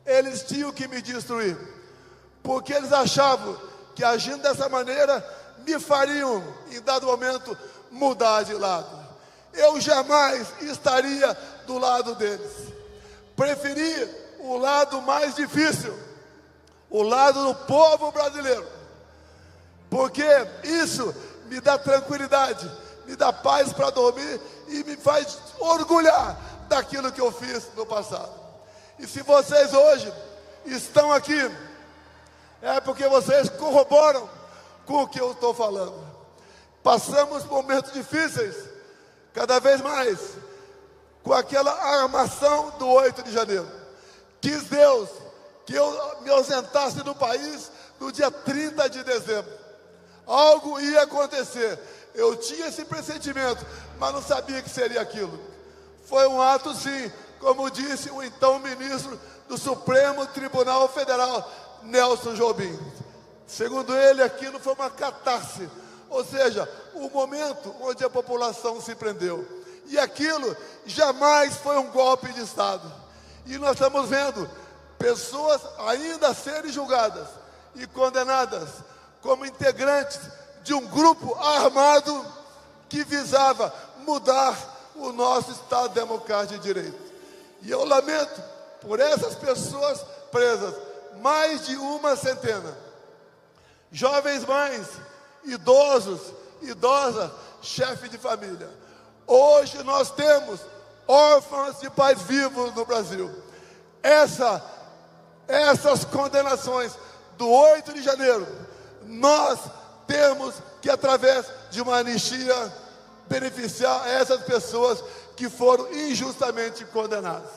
Eles tinham que me destruir, porque eles achavam que agindo dessa maneira me fariam, em dado momento, mudar de lado. Eu jamais estaria do lado deles. Preferi o lado mais difícil, o lado do povo brasileiro, porque isso me dá tranquilidade, me dá paz para dormir e me faz orgulhar daquilo que eu fiz no passado. E se vocês hoje estão aqui, é porque vocês corroboram com o que eu estou falando. Passamos momentos difíceis, cada vez mais, com aquela armação do 8 de janeiro. Quis Deus que eu me ausentasse do país no dia 30 de dezembro. Algo ia acontecer. Eu tinha esse pressentimento, mas não sabia que seria aquilo. Foi um ato, sim, como disse o então ministro do Supremo Tribunal Federal, Nelson Jobim. Segundo ele, aquilo foi uma catarse, ou seja, o momento onde a população se prendeu. E aquilo jamais foi um golpe de Estado. E nós estamos vendo pessoas ainda a serem julgadas e condenadas como integrantes de um grupo armado que visava mudar o nosso Estado democrático de direito. E eu lamento por essas pessoas presas, mais de uma centena. Jovens mães, idosos, idosas, chefes de família. Hoje nós temos órfãos de pais vivos no Brasil. Essas condenações do 8 de janeiro, nós temos que, através de uma anistia, beneficiar essas pessoas que foram injustamente condenadas.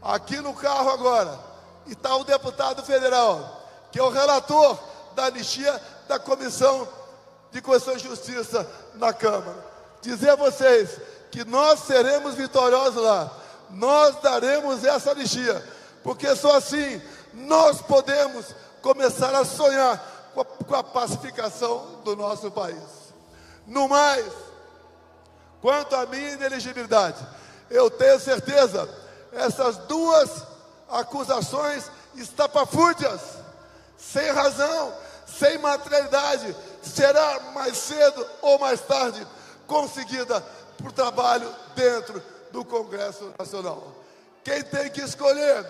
Aqui no carro agora está o deputado federal, que é o relator da anistia da Comissão de Constituição e Justiça na Câmara. Dizer a vocês que nós seremos vitoriosos lá, nós daremos essa anistia, porque só assim nós podemos começar a sonhar com a pacificação do nosso país. No mais, quanto à minha inelegibilidade, eu tenho certeza, essas duas acusações estapafúrdias, sem razão, sem materialidade, será mais cedo ou mais tarde conseguida por trabalho dentro do Congresso Nacional. Quem tem que escolher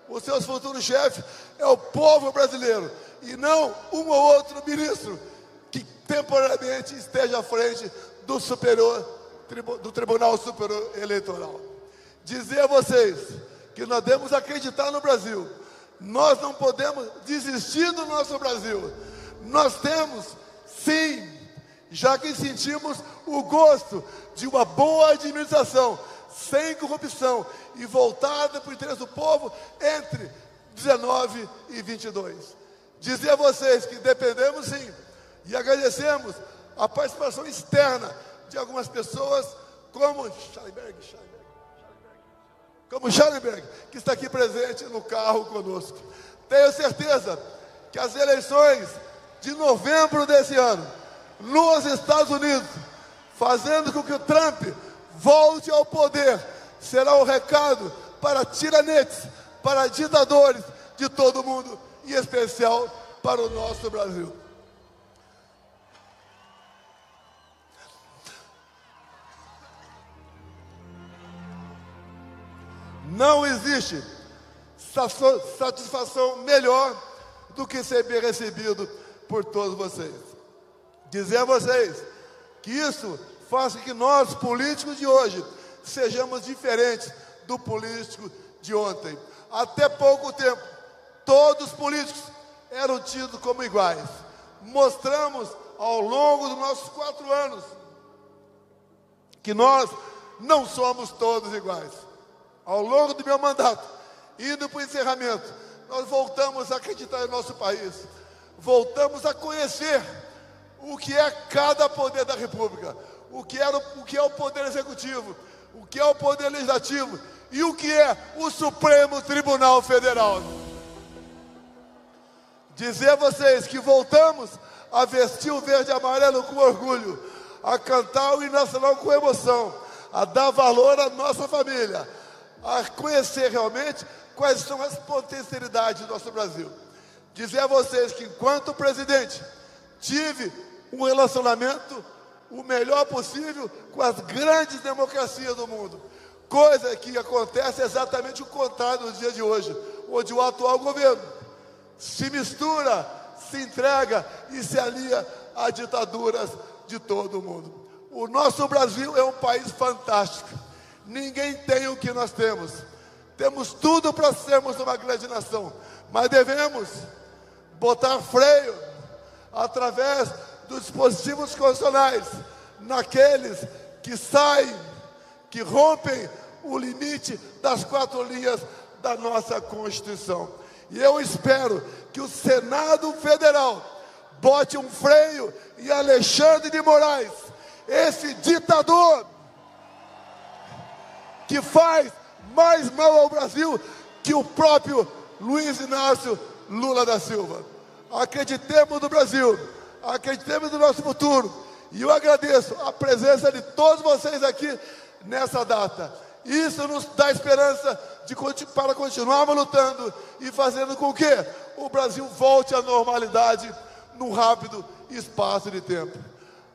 os seus futuros chefes, é o povo brasileiro, e não um ou outro ministro que temporariamente esteja à frente do Tribunal Superior Eleitoral. Dizer a vocês que nós devemos acreditar no Brasil. Nós não podemos desistir do nosso Brasil. Nós temos, sim, já que sentimos o gosto de uma boa administração, sem corrupção e voltada para o interesse do povo entre 19 e 22. Dizer a vocês que dependemos, sim, e agradecemos a participação externa de algumas pessoas, como Schallenberg, que está aqui presente no carro conosco. Tenho certeza que as eleições de novembro desse ano, nos Estados Unidos, fazendo com que o Trump volte ao poder, será um recado para tiranetes, para ditadores de todo mundo, em especial para o nosso Brasil. Não existe satisfação melhor do que ser bem recebido por todos vocês. Dizer a vocês que isso faz com que nós, políticos de hoje, sejamos diferentes do político de ontem. Até pouco tempo, todos os políticos eram tidos como iguais. Mostramos ao longo dos nossos 4 anos que nós não somos todos iguais. Ao longo do meu mandato, indo para o encerramento, nós voltamos a acreditar em nosso país, voltamos a conhecer o que é cada poder da República, o que é o poder executivo, o que é o poder legislativo e o que é o Supremo Tribunal Federal. Dizer a vocês que voltamos a vestir o verde e amarelo com orgulho, a cantar o hino nacional com emoção, a dar valor à nossa família, a conhecer realmente quais são as potencialidades do nosso Brasil. Dizer a vocês que, enquanto presidente, tive um relacionamento o melhor possível com as grandes democracias do mundo, coisa que acontece exatamente o contrário no dia de hoje, onde o atual governo se mistura, se entrega e se alia a ditaduras de todo o mundo. O nosso Brasil é um país fantástico. Ninguém tem o que nós temos. Temos tudo para sermos uma grande nação, mas devemos botar freio através dos dispositivos constitucionais naqueles que saem, que rompem o limite das 4 linhas da nossa Constituição. E eu espero que o Senado Federal bote um freio em Alexandre de Moraes, esse ditador que faz mais mal ao Brasil que o próprio Luiz Inácio Lula da Silva. Acreditemos no Brasil, acreditemos no nosso futuro, e eu agradeço a presença de todos vocês aqui nessa data. Isso nos dá esperança para continuarmos lutando e fazendo com que o Brasil volte à normalidade num rápido espaço de tempo.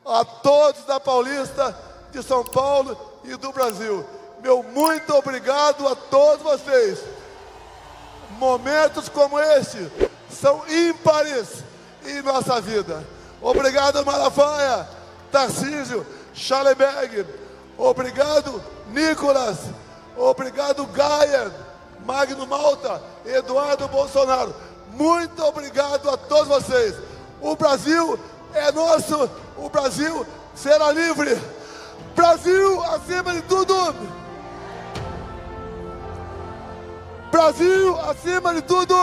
A todos da Paulista, de São Paulo e do Brasil, meu muito obrigado a todos vocês. Momentos como este são ímpares em nossa vida. Obrigado, Malafaia, Tarcísio, Schallenberg. Obrigado, Nicolas. Obrigado, Gaia, Magno Malta, Eduardo Bolsonaro. Muito obrigado a todos vocês. O Brasil é nosso. O Brasil será livre. Brasil acima de tudo. Brasil acima de tudo!